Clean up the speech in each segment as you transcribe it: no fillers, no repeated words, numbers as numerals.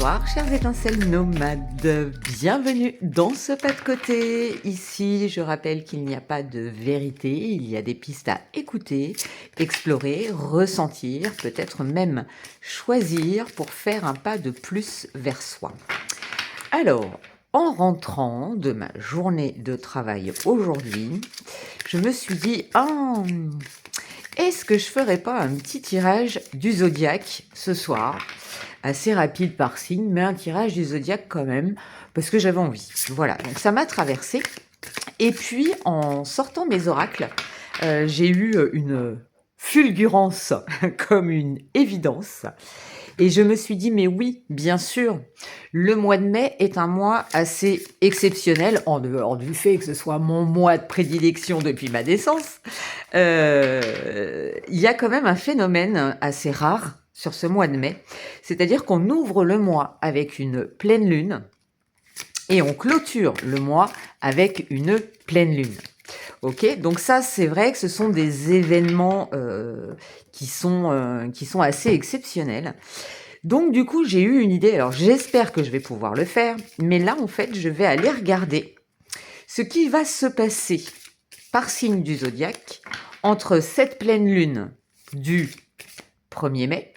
Bonsoir, chers étincelles nomades. Bienvenue dans ce pas de côté. Ici, je rappelle qu'il n'y a pas de vérité, il y a des pistes à écouter, explorer, ressentir, peut-être même choisir pour faire un pas de plus vers soi. Alors, en rentrant de ma journée de travail aujourd'hui, je me suis dit, est-ce que je ferais pas un petit tirage du zodiaque ce soir? Assez rapide par signe, mais un tirage du zodiaque quand même, parce que j'avais envie. Voilà, donc ça m'a traversé. Et puis, en sortant mes oracles, j'ai eu une fulgurance comme une évidence. Et je me suis dit, mais oui, bien sûr, le mois de mai est un mois assez exceptionnel, en dehors du fait que ce soit mon mois de prédilection depuis ma naissance. Il y a quand même un phénomène assez rare sur ce mois de mai, c'est-à-dire qu'on ouvre le mois avec une pleine lune et on clôture le mois avec une pleine lune. Ok, donc ça c'est vrai que ce sont des événements qui sont assez exceptionnels. Donc du coup j'ai eu une idée, alors j'espère que je vais pouvoir le faire, mais là en fait je vais aller regarder ce qui va se passer par signe du zodiaque entre cette pleine lune du 1er mai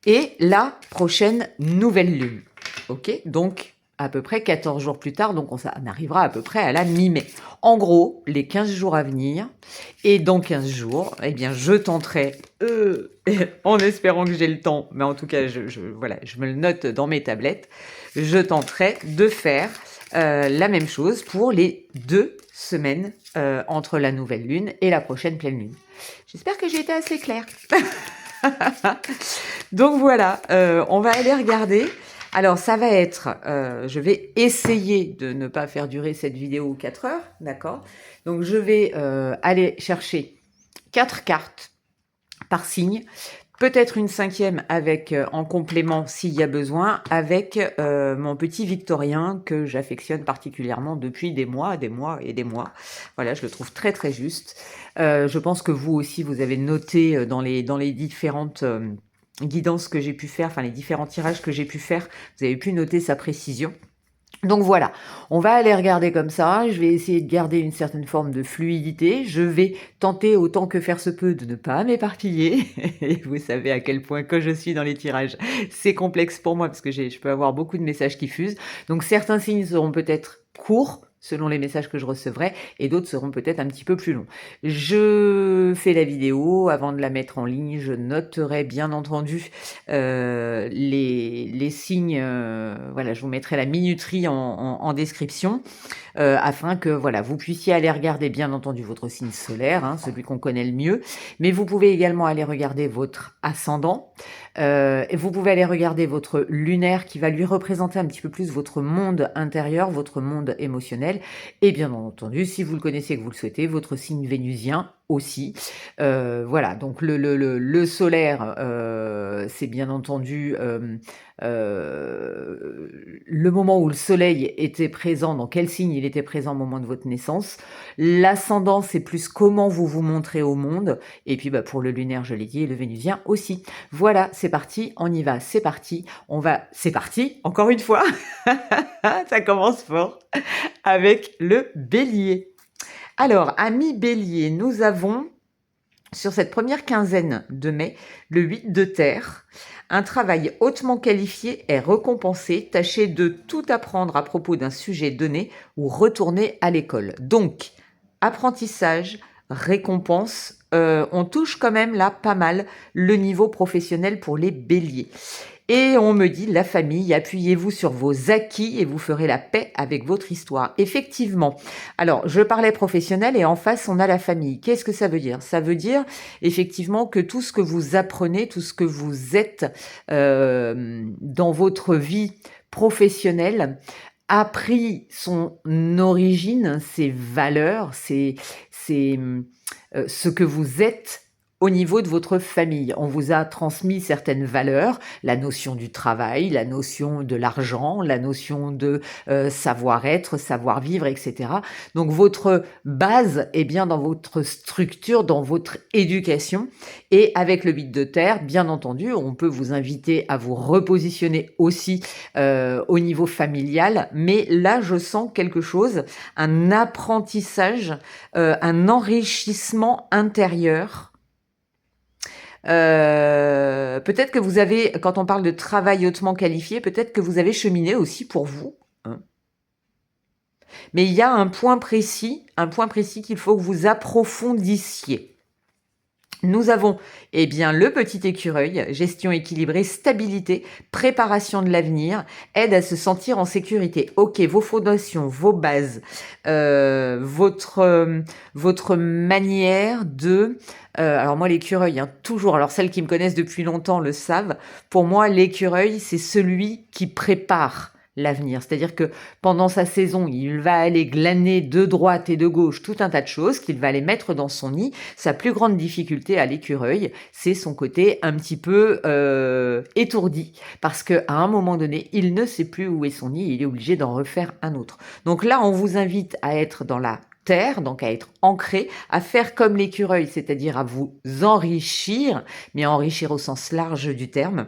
et la prochaine nouvelle lune. Ok, donc à peu près 14 jours plus tard, donc on arrivera à peu près à la mi-mai. En gros, les 15 jours à venir, et dans 15 jours, eh bien, je tenterai, en espérant que j'ai le temps, mais en tout cas, voilà, je me le note dans mes tablettes, je tenterai de faire la même chose pour les 2 semaines entre la nouvelle lune et la prochaine pleine lune. J'espère que j'ai été assez claire. Donc voilà, on va aller regarder. Alors ça va être, je vais essayer de ne pas faire durer cette vidéo 4 heures, d'accord? Donc je vais aller chercher 4 cartes par signe, peut-être une 5e avec en complément s'il y a besoin, avec mon petit Victorien que j'affectionne particulièrement depuis des mois et des mois. Voilà, je le trouve très très juste. Je pense que vous aussi, vous avez noté dans les différentes guidances que j'ai pu faire, enfin les différents tirages que j'ai pu faire, vous avez pu noter sa précision. Donc voilà, on va aller regarder comme ça, je vais essayer de garder une certaine forme de fluidité, je vais tenter autant que faire se peut de ne pas m'éparpiller, et vous savez à quel point quand je suis dans les tirages, c'est complexe pour moi parce que je peux avoir beaucoup de messages qui fusent, donc certains signes seront peut-être courts, selon les messages que je recevrai, et d'autres seront peut-être un petit peu plus longs. Je fais la vidéo, avant de la mettre en ligne, je noterai bien entendu les signes, voilà, je vous mettrai la minuterie en description, afin que voilà, vous puissiez aller regarder bien entendu votre signe solaire, hein, celui qu'on connaît le mieux, mais vous pouvez également aller regarder votre ascendant, vous pouvez aller regarder votre lunaire qui va lui représenter un petit peu plus votre monde intérieur, votre monde émotionnel, et bien entendu, si vous le connaissez et que vous le souhaitez, votre signe vénusien aussi. Voilà, donc le solaire, c'est bien entendu le moment où le soleil était présent, dans quel signe il était présent au moment de votre naissance. L'ascendant, c'est plus comment vous vous montrez au monde. Et puis pour le lunaire, je l'ai dit, et le vénusien aussi. Voilà, c'est parti, on y va, c'est parti. C'est parti, encore une fois. Ça commence fort avec le bélier. Alors, amis bélier, nous avons, sur cette première quinzaine de mai, le 8 de terre. Un travail hautement qualifié est récompensé. Tâchez de tout apprendre à propos d'un sujet donné ou retournez à l'école. Donc, apprentissage, récompense, on touche quand même là pas mal le niveau professionnel pour les béliers. Et on me dit, la famille, appuyez-vous sur vos acquis et vous ferez la paix avec votre histoire. Effectivement. Alors, je parlais professionnel et en face, on a la famille. Qu'est-ce que ça veut dire? Ça veut dire effectivement que tout ce que vous apprenez, tout ce que vous êtes dans votre vie professionnelle a pris son origine, ses valeurs, c'est ce que vous êtes au niveau de votre famille. On vous a transmis certaines valeurs, la notion du travail, la notion de l'argent, la notion de savoir-être, savoir-vivre, etc. Donc votre base est bien dans votre structure, dans votre éducation. Et avec le 8 de terre, bien entendu, on peut vous inviter à vous repositionner aussi au niveau familial. Mais là, je sens quelque chose, un apprentissage, un enrichissement intérieur. Peut-être que vous avez, quand on parle de travail hautement qualifié, peut-être que vous avez cheminé aussi pour vous, hein. Mais il y a un point précis qu'il faut que vous approfondissiez. Nous avons le petit écureuil, gestion équilibrée, stabilité, préparation de l'avenir, aide à se sentir en sécurité. Ok, vos fondations, vos bases, votre manière de... alors moi l'écureuil, toujours, alors celles qui me connaissent depuis longtemps le savent, pour moi l'écureuil c'est celui qui prépare l'avenir. C'est-à-dire que pendant sa saison, il va aller glaner de droite et de gauche tout un tas de choses qu'il va aller mettre dans son nid. Sa plus grande difficulté à l'écureuil, c'est son côté un petit peu étourdi, parce qu'à un moment donné, il ne sait plus où est son nid et il est obligé d'en refaire un autre. Donc là, on vous invite à être dans la terre, donc à être ancré, à faire comme l'écureuil, c'est-à-dire à vous enrichir, mais enrichir au sens large du terme,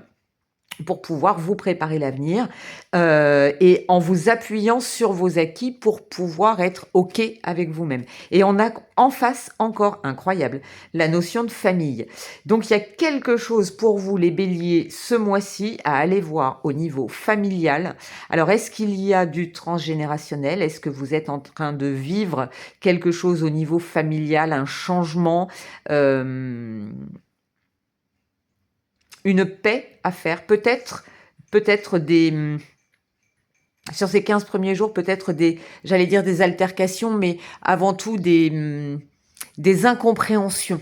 pour pouvoir vous préparer l'avenir et en vous appuyant sur vos acquis pour pouvoir être OK avec vous-même. Et on a en face encore, incroyable, la notion de famille. Donc il y a quelque chose pour vous les béliers ce mois-ci à aller voir au niveau familial. Alors est-ce qu'il y a du transgénérationnel? Est-ce que vous êtes en train de vivre quelque chose au niveau familial, un changement, une paix à faire, peut-être des... Sur ces 15 premiers jours, peut-être j'allais dire des altercations, mais avant tout des incompréhensions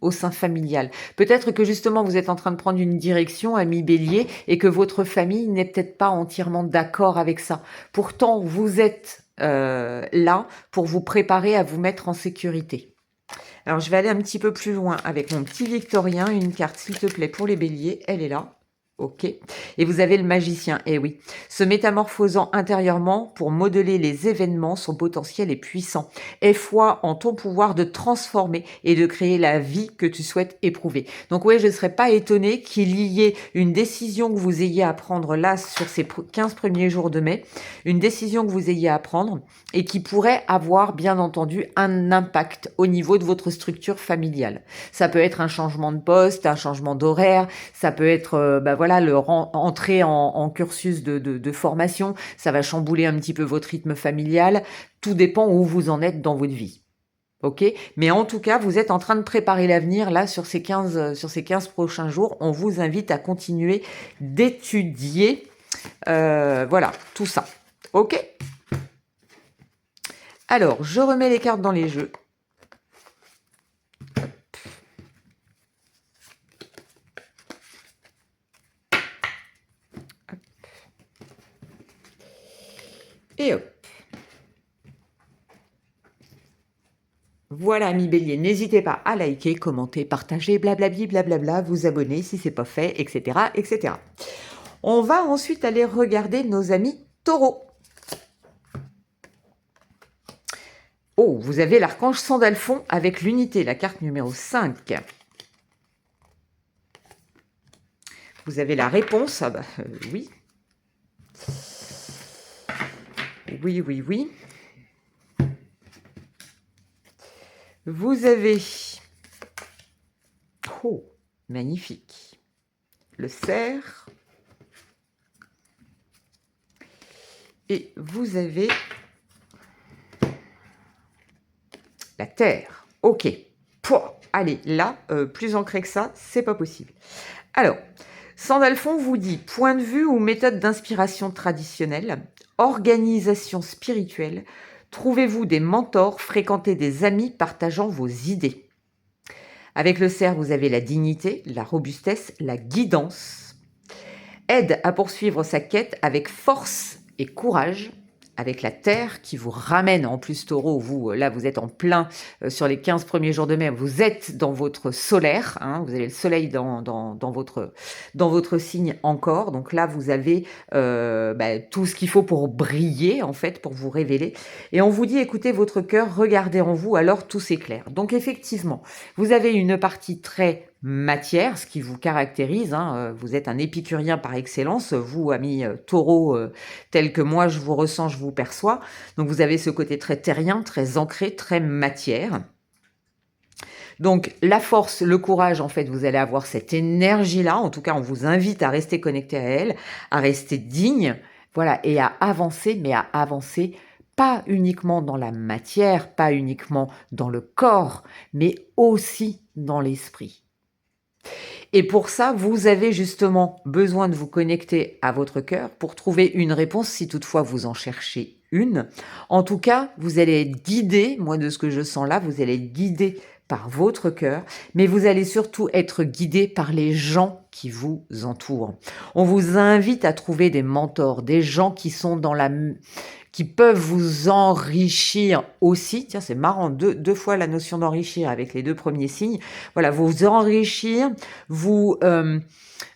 au sein familial. Peut-être que justement vous êtes en train de prendre une direction, ami Bélier, et que votre famille n'est peut-être pas entièrement d'accord avec ça. Pourtant, vous êtes là pour vous préparer à vous mettre en sécurité. Alors, je vais aller un petit peu plus loin avec mon petit Victorien. Une carte, s'il te plaît, pour les béliers. Elle est là. Ok. Et vous avez le magicien. Eh oui. Se métamorphosant intérieurement pour modeler les événements, son potentiel est puissant. Aie foi en ton pouvoir de transformer et de créer la vie que tu souhaites éprouver. Donc oui, je ne serais pas étonnée qu'il y ait une décision que vous ayez à prendre là sur ces 15 premiers jours de mai. Une décision que vous ayez à prendre et qui pourrait avoir, bien entendu, un impact au niveau de votre structure familiale. Ça peut être un changement de poste, un changement d'horaire, ça peut être entrer en cursus de formation, ça va chambouler un petit peu votre rythme familial, tout dépend où vous en êtes dans votre vie. Ok, mais en tout cas, vous êtes en train de préparer l'avenir là sur ces 15 prochains jours. On vous invite à continuer d'étudier tout ça. Ok. Alors, je remets les cartes dans les jeux. Et hop. Voilà, amis bélier, n'hésitez pas à liker, commenter, partager, blablabli, blablabla, vous abonner si c'est pas fait, etc., etc. On va ensuite aller regarder nos amis taureaux. Oh, vous avez l'archange Sandalphon avec l'unité, la carte numéro 5. Vous avez la réponse, oui. Oui, oui, oui. Vous avez... Oh, magnifique. Le cerf. Et vous avez... la terre. Ok. Pouah, allez, là, plus ancré que ça, c'est pas possible. Alors, Sandalphon vous dit point de vue ou méthode d'inspiration traditionnelle, organisation spirituelle, trouvez-vous des mentors, fréquentez des amis partageant vos idées. Avec le cerf, vous avez la dignité, la robustesse, la guidance. Aide à poursuivre sa quête avec force et courage. avec la Terre qui vous ramène, en plus Taureau, vous, là vous êtes en plein sur les 15 premiers jours de mai, vous êtes dans votre solaire, hein, vous avez le soleil dans votre signe encore, donc là vous avez tout ce qu'il faut pour briller en fait, pour vous révéler, et on vous dit écoutez votre cœur, regardez en vous, alors tout s'éclaire. Donc effectivement, vous avez une partie très matière, ce qui vous caractérise, hein, vous êtes un épicurien par excellence, vous amis taureaux, tel que moi je vous ressens, je vous perçois, donc vous avez ce côté très terrien, très ancré, très matière. Donc la force, le courage, en fait, vous allez avoir cette énergie-là, en tout cas on vous invite à rester connecté à elle, à rester digne, voilà, et à avancer, mais à avancer pas uniquement dans la matière, pas uniquement dans le corps, mais aussi dans l'esprit. Et pour ça, vous avez justement besoin de vous connecter à votre cœur pour trouver une réponse, si toutefois vous en cherchez une. En tout cas, vous allez être guidé, moi de ce que je sens là, vous allez être guidé par votre cœur, mais vous allez surtout être guidé par les gens qui vous entourent. On vous invite à trouver des mentors, des gens qui sont qui peuvent vous enrichir aussi. Tiens, c'est marrant, deux fois la notion d'enrichir avec les deux premiers signes. Voilà, vous enrichir, vous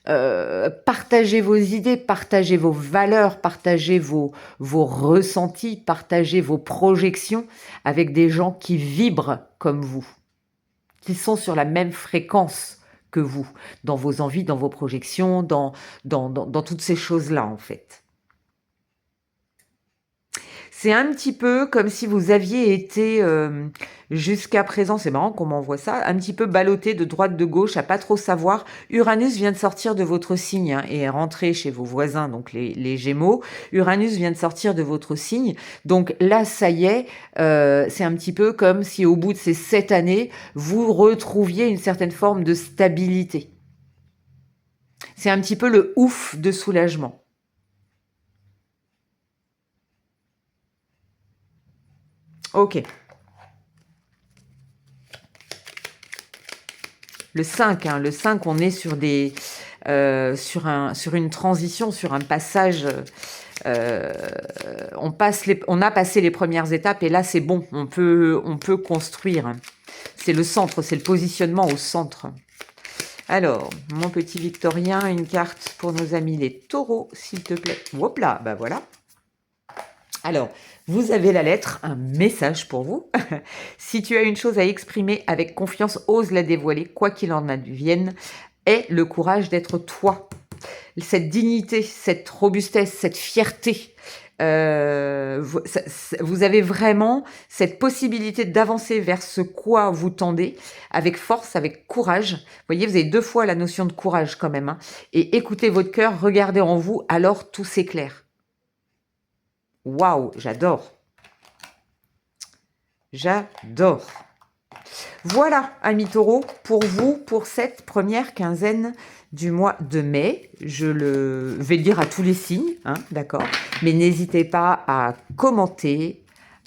partagez vos idées, partagez vos valeurs, partagez vos ressentis, partagez vos projections avec des gens qui vibrent comme vous, qui sont sur la même fréquence que vous, dans vos envies, dans vos projections, dans toutes ces choses-là, en fait. C'est un petit peu comme si vous aviez été, jusqu'à présent, c'est marrant qu'on m'envoie ça, un petit peu ballotté de droite, de gauche, à pas trop savoir. Uranus vient de sortir de votre signe et est rentré chez vos voisins, donc les Gémeaux. Uranus vient de sortir de votre signe. Donc là, ça y est, c'est un petit peu comme si au bout de ces 7 années, vous retrouviez une certaine forme de stabilité. C'est un petit peu le ouf de soulagement. Ok. Le 5, hein, le 5, on est sur sur une transition, sur un passage. On a passé les premières étapes et là c'est bon, on peut construire. C'est le centre, c'est le positionnement au centre. Alors, mon petit Victorien, une carte pour nos amis les taureaux, s'il te plaît. Hop là, bah voilà. Alors, vous avez la lettre, un message pour vous. Si tu as une chose à exprimer avec confiance, ose la dévoiler, quoi qu'il en advienne. Aie le courage d'être toi. Cette dignité, cette robustesse, cette fierté. Vous avez vraiment cette possibilité d'avancer vers ce quoi vous tendez avec force, avec courage. Vous voyez, vous avez 2 fois la notion de courage quand même. Hein. Et écoutez votre cœur, regardez en vous, alors tout s'éclaire. Waouh, j'adore. J'adore. Voilà, amis taureaux, pour vous, pour cette première quinzaine du mois de mai. Je vais le dire à tous les signes, hein, d'accord. Mais n'hésitez pas à commenter,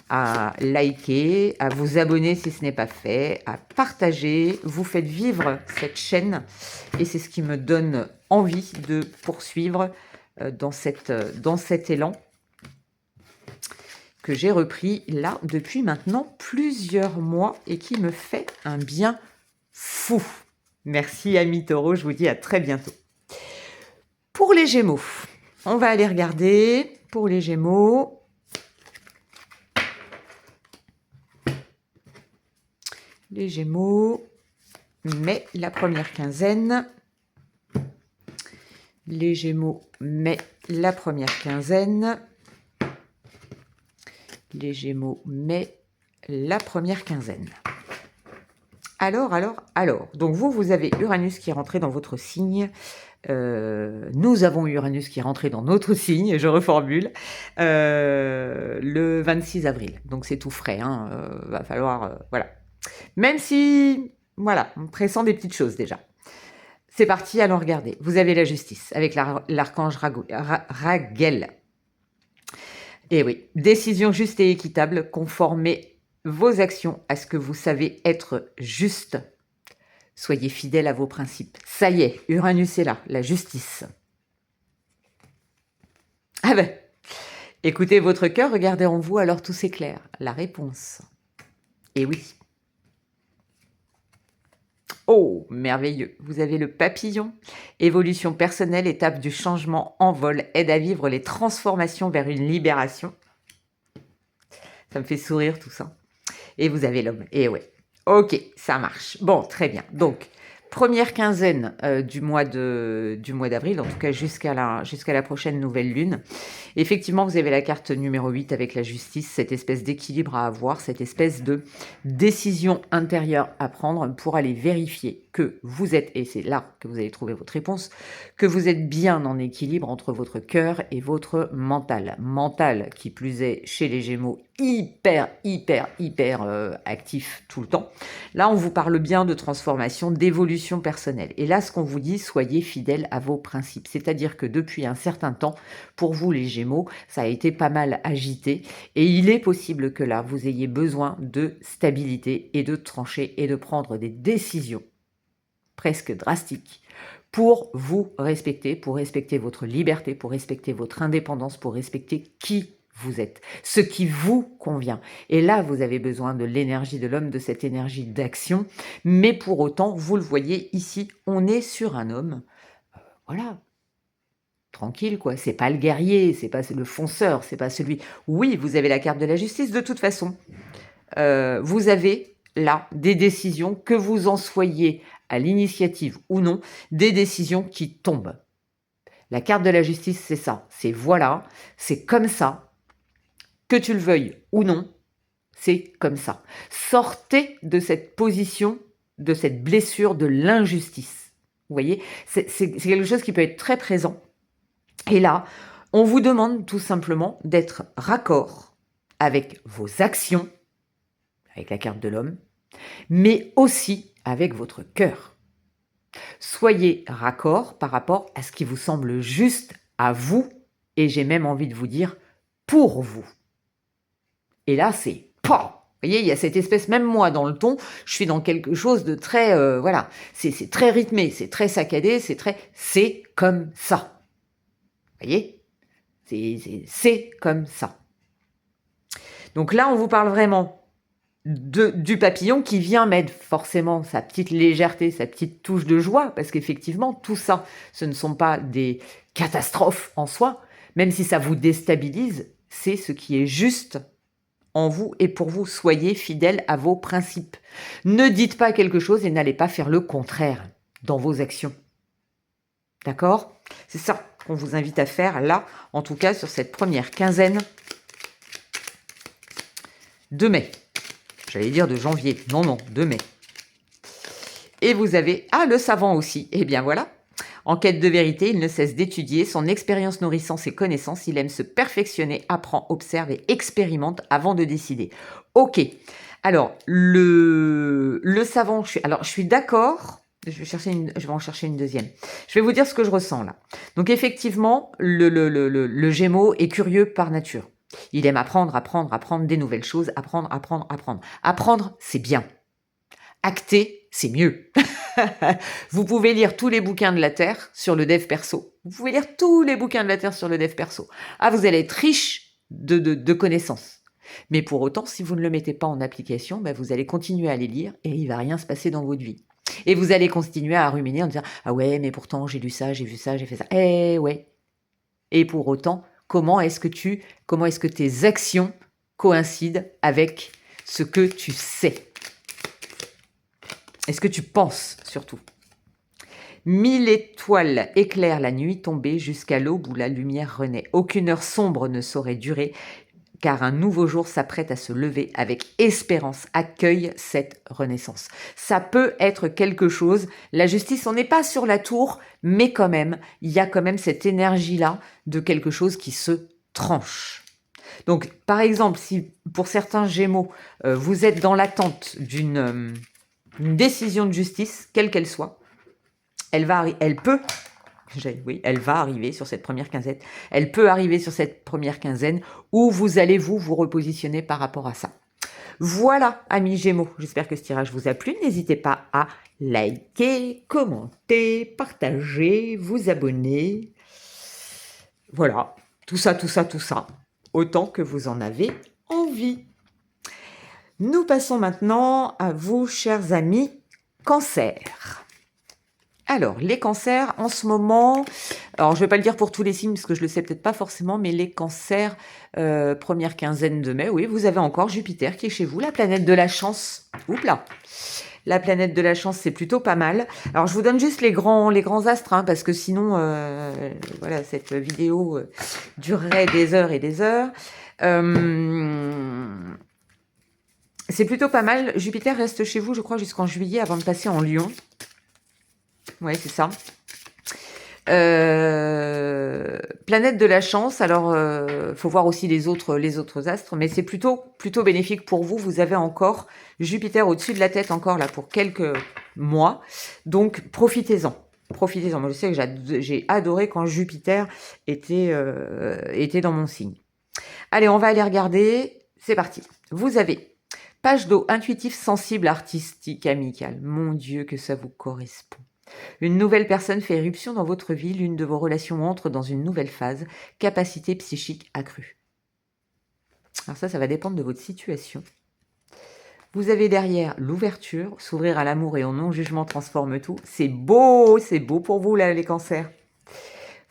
à liker, à vous abonner si ce n'est pas fait, à partager. Vous faites vivre cette chaîne et c'est ce qui me donne envie de poursuivre dans cet élan que j'ai repris là depuis maintenant plusieurs mois et qui me fait un bien fou. Merci amis taureaux, je vous dis à très bientôt. Pour les Gémeaux, on va aller regarder pour les Gémeaux. Les Gémeaux, mai, la première quinzaine. Les Gémeaux, mai, la première quinzaine. Les Gémeaux, mai, la première quinzaine. Alors. Donc vous avez Uranus qui est rentré dans votre signe. Nous avons Uranus qui est rentré dans notre signe, je reformule, le 26 avril. Donc c'est tout frais, hein, va falloir... voilà. Même si, voilà, on pressent des petites choses déjà. C'est parti, allons regarder. Vous avez la justice avec l'archange Raguel. Et oui, décision juste et équitable, conformez vos actions à ce que vous savez être juste. Soyez fidèles à vos principes. Ça y est, Uranus est là, la justice. Ah ben, Écoutez votre cœur, regardez en vous, alors tout s'éclaire. La réponse. Et oui. Oh, merveilleux. Vous avez le papillon. Évolution personnelle, étape du changement en vol, aide à vivre les transformations vers une libération. Ça me fait sourire tout ça. Et vous avez l'homme. Et ouais. Ok, ça marche. Bon, très bien. Donc, première quinzaine du mois d'avril, en tout cas jusqu'à la prochaine nouvelle lune. Effectivement, vous avez la carte numéro 8 avec la justice, cette espèce d'équilibre à avoir, cette espèce de décision intérieure à prendre pour aller vérifier que vous êtes, et c'est là que vous allez trouver votre réponse, que vous êtes bien en équilibre entre votre cœur et votre mental. Mental, qui plus est, chez les Gémeaux, hyper actif tout le temps. Là, on vous parle bien de transformation, d'évolution personnelle. Et là, ce qu'on vous dit, soyez fidèles à vos principes. C'est-à-dire que depuis un certain temps, pour vous les Gémeaux, ça a été pas mal agité. Et il est possible que là, vous ayez besoin de stabilité et de trancher et de prendre des décisions presque drastiques pour vous respecter, pour respecter votre liberté, pour respecter votre indépendance, pour respecter qui vous êtes, ce qui vous convient. Et là, vous avez besoin de l'énergie de l'homme, de cette énergie d'action. Mais pour autant, vous le voyez ici, on est sur un homme, voilà, tranquille quoi. C'est pas le guerrier, c'est pas le fonceur, c'est pas celui. Oui, vous avez la carte de la justice de toute façon. Vous avez là des décisions, que vous en soyez à l'initiative ou non, des décisions qui tombent. La carte de la justice, c'est ça. C'est voilà, c'est comme ça. Que tu le veuilles ou non, c'est comme ça. Sortez de cette position, de cette blessure, de l'injustice. Vous voyez, c'est quelque chose qui peut être très présent. Et là, on vous demande tout simplement d'être raccord avec vos actions, avec la carte de l'homme, mais aussi avec votre cœur. Soyez raccord par rapport à ce qui vous semble juste à vous, et j'ai même envie de vous dire pour vous. Et là, c'est pas. Vous voyez, il y a cette espèce, même moi dans le ton, je suis dans quelque chose de très, voilà, c'est très rythmé, c'est très saccadé, c'est comme ça. Vous voyez, c'est comme ça. Donc là, on vous parle vraiment du papillon qui vient mettre forcément sa petite légèreté, sa petite touche de joie, parce qu'effectivement, tout ça, ce ne sont pas des catastrophes en soi, même si ça vous déstabilise, c'est ce qui est juste en vous et pour vous. Soyez fidèles à vos principes. Ne dites pas quelque chose et n'allez pas faire le contraire dans vos actions. D'accord ? C'est ça qu'on vous invite à faire là, en tout cas sur cette première quinzaine de mai. J'allais dire de janvier. Non, de mai. Et vous avez... Ah, le savant aussi. Eh bien voilà. En quête de vérité, il ne cesse d'étudier. Son expérience nourrissant ses connaissances. Il aime se perfectionner, apprend, observe et expérimente avant de décider. Ok. Alors, le savant... je suis d'accord. Je vais en chercher une deuxième. Je vais vous dire ce que je ressens là. Donc effectivement, le Gémeaux est curieux par nature. Il aime apprendre des nouvelles choses, apprendre. Apprendre, c'est bien. Acter, c'est mieux. Vous pouvez lire tous les bouquins de la Terre sur le dev perso. Vous pouvez lire tous les bouquins de la Terre sur le dev perso. Ah, vous allez être riche de connaissances. Mais pour autant, si vous ne le mettez pas en application, vous allez continuer à les lire et il ne va rien se passer dans votre vie. Et vous allez continuer à ruminer en disant « Ah ouais, mais pourtant j'ai lu ça, j'ai vu ça, j'ai fait ça. » Eh ouais. Et pour autant, comment est-ce que tes actions coïncident avec ce que tu sais? Est-ce que tu penses surtout? 1000 étoiles éclairent la nuit tombée jusqu'à l'aube où la lumière renaît. Aucune heure sombre ne saurait durer, car un nouveau jour s'apprête à se lever avec espérance. Accueille cette renaissance. Ça peut être quelque chose. La justice, on n'est pas sur la tour, mais quand même, il y a quand même cette énergie-là de quelque chose qui se tranche. Donc, par exemple, si pour certains Gémeaux, vous êtes dans l'attente d'une décision de justice, quelle qu'elle soit, elle va arriver sur cette première quinzaine. Elle peut arriver sur cette première quinzaine où vous allez vous repositionner par rapport à ça. Voilà, amis Gémeaux, j'espère que ce tirage vous a plu. N'hésitez pas à liker, commenter, partager, vous abonner. Voilà, tout ça. autant que vous en avez envie. Nous passons maintenant à vous, chers amis, Cancer. Alors, les cancers, en ce moment, alors je ne vais pas le dire pour tous les signes, parce que je ne le sais peut-être pas forcément, mais les cancers, première quinzaine de mai, oui, vous avez encore Jupiter qui est chez vous, la planète de la chance. Oups là. La planète de la chance, c'est plutôt pas mal. Alors, je vous donne juste les grands astres, hein, parce que sinon, voilà, cette vidéo durerait des heures et des heures. C'est plutôt pas mal. Jupiter reste chez vous, je crois, jusqu'en juillet, avant de passer en Lion. Ouais, c'est ça. Planète de la chance. Alors, faut voir aussi les autres astres, mais c'est plutôt bénéfique pour vous. Vous avez encore Jupiter au-dessus de la tête encore là pour quelques mois, donc profitez-en. Profitez-en. Moi, je sais que j'ai adoré quand Jupiter était dans mon signe. Allez, on va aller regarder. C'est parti. Vous avez page d'eau, intuitif, sensible, artistique, amical. Mon Dieu, que ça vous correspond. Une nouvelle personne fait éruption dans votre vie, l'une de vos relations entre dans une nouvelle phase, capacité psychique accrue. Alors ça va dépendre de votre situation. Vous avez derrière l'ouverture, s'ouvrir à l'amour et au non-jugement transforme tout. C'est beau pour vous là, les cancers.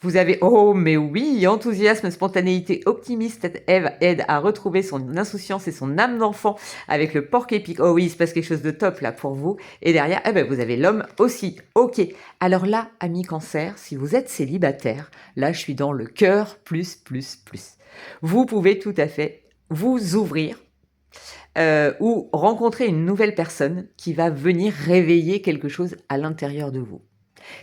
Vous avez, oh mais oui, enthousiasme, spontanéité, optimiste, aide à retrouver son insouciance et son âme d'enfant avec le porc épic. Oh oui, il se passe quelque chose de top là pour vous. Et derrière, vous avez l'homme aussi. Ok, alors là, amis cancer, si vous êtes célibataire, là je suis dans le cœur plus. Vous pouvez tout à fait vous ouvrir ou rencontrer une nouvelle personne qui va venir réveiller quelque chose à l'intérieur de vous.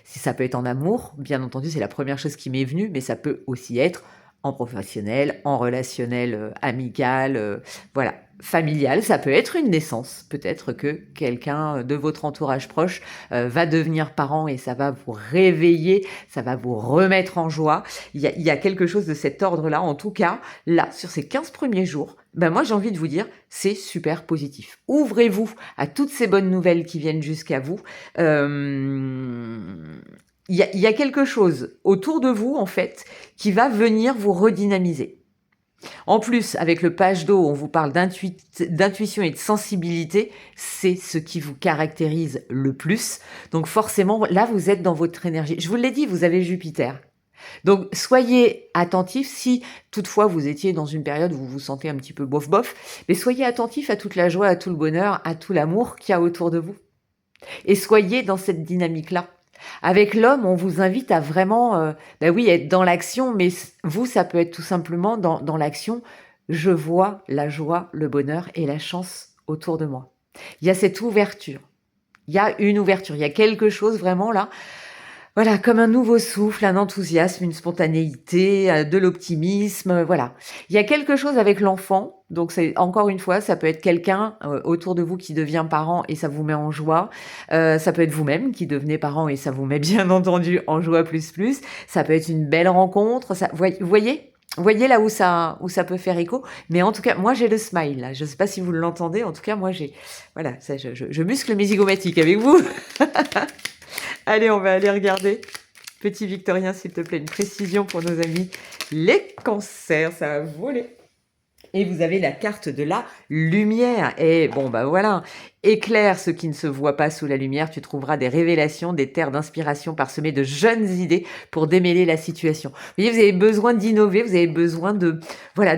Si ça peut être en amour, bien entendu, c'est la première chose qui m'est venue, mais ça peut aussi être en professionnel, en relationnel amical, voilà, familial. Ça peut être une naissance. Peut-être que quelqu'un de votre entourage proche va devenir parent et ça va vous réveiller, ça va vous remettre en joie. Il y a quelque chose de cet ordre-là. En tout cas, là, sur ces 15 premiers jours, moi, j'ai envie de vous dire, c'est super positif. Ouvrez-vous à toutes ces bonnes nouvelles qui viennent jusqu'à vous. Il y a quelque chose autour de vous, en fait, qui va venir vous redynamiser. En plus, avec le page d'eau, on vous parle d'intuition et de sensibilité. C'est ce qui vous caractérise le plus. Donc forcément, là, vous êtes dans votre énergie. Je vous l'ai dit, vous avez Jupiter. Donc, soyez attentifs si toutefois vous étiez dans une période où vous vous sentez un petit peu bof, mais soyez attentifs à toute la joie, à tout le bonheur, à tout l'amour qu'il y a autour de vous. Et soyez dans cette dynamique-là. Avec l'homme, on vous invite à vraiment, oui, être dans l'action, mais vous, ça peut être tout simplement dans l'action. Je vois la joie, le bonheur et la chance autour de moi. Il y a cette ouverture. Il y a une ouverture. Il y a quelque chose vraiment là. Voilà, comme un nouveau souffle, un enthousiasme, une spontanéité, de l'optimisme, voilà. Il y a quelque chose avec l'enfant, donc c'est encore une fois, ça peut être quelqu'un autour de vous qui devient parent et ça vous met en joie. Ça peut être vous-même qui devenez parent et ça vous met bien entendu en joie plus. Ça peut être une belle rencontre. Vous voyez là où ça peut faire écho. Mais en tout cas, moi j'ai le smile là. Je ne sais pas si vous l'entendez. En tout cas, moi voilà, je muscle mes zygomatiques avec vous. Allez, on va aller regarder. Petit Victorien, s'il te plaît, une précision pour nos amis. Les cancers, ça va voler. Et vous avez la carte de la lumière. Et bon, voilà. Éclaire ce qui ne se voit pas sous la lumière. Tu trouveras des révélations, des terres d'inspiration parsemées de jeunes idées pour démêler la situation. Vous voyez, vous avez besoin d'innover. Vous avez besoin de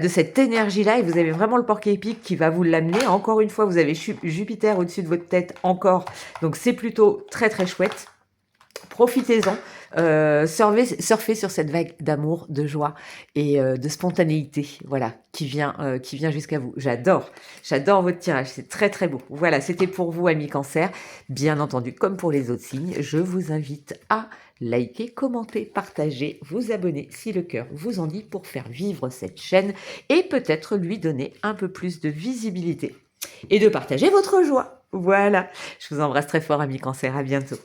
cette énergie-là. Et vous avez vraiment le porc épic qui va vous l'amener. Encore une fois, vous avez Jupiter au-dessus de votre tête encore. Donc, c'est plutôt très, très chouette. Profitez-en, surfez sur cette vague d'amour, de joie et de spontanéité, voilà, qui vient jusqu'à vous. J'adore votre tirage, c'est très très beau. Voilà, c'était pour vous, amis Cancer. Bien entendu, comme pour les autres signes, je vous invite à liker, commenter, partager, vous abonner si le cœur vous en dit pour faire vivre cette chaîne et peut-être lui donner un peu plus de visibilité et de partager votre joie. Voilà, je vous embrasse très fort, amis Cancer, à bientôt.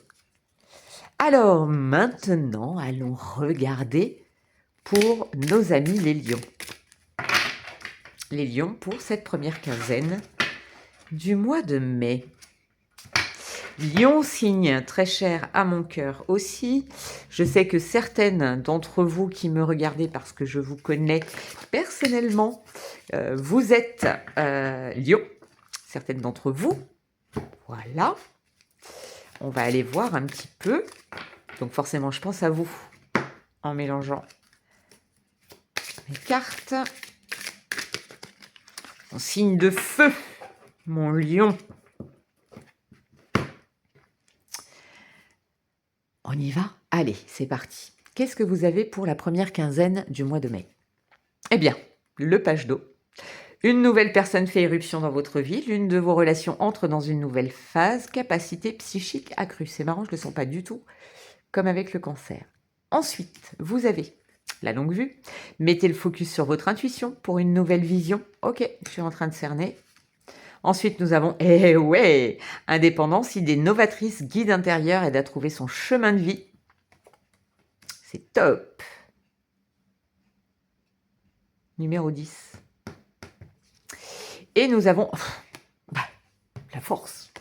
Alors maintenant, allons regarder pour nos amis les lions. Les lions pour cette première quinzaine du mois de mai. Lion, signe très cher à mon cœur aussi. Je sais que certaines d'entre vous qui me regardez, parce que je vous connais personnellement, vous êtes Lion. Certaines d'entre vous. Voilà. On va aller voir un petit peu. Donc forcément, je pense à vous en mélangeant mes cartes. En signe de feu, mon lion. On y va? Allez, c'est parti. Qu'est-ce que vous avez pour la première quinzaine du mois de mai? Eh bien, le page d'eau. Une nouvelle personne fait éruption dans votre vie. L'une de vos relations entre dans une nouvelle phase. Capacité psychique accrue. C'est marrant, je ne le sens pas du tout comme avec le cancer. Ensuite, vous avez la longue vue. Mettez le focus sur votre intuition pour une nouvelle vision. Ok, je suis en train de cerner. Ensuite, nous avons, eh ouais, indépendance, idée novatrice, guide intérieur, aide à trouver son chemin de vie. C'est top. Numéro 10. Et nous avons la force.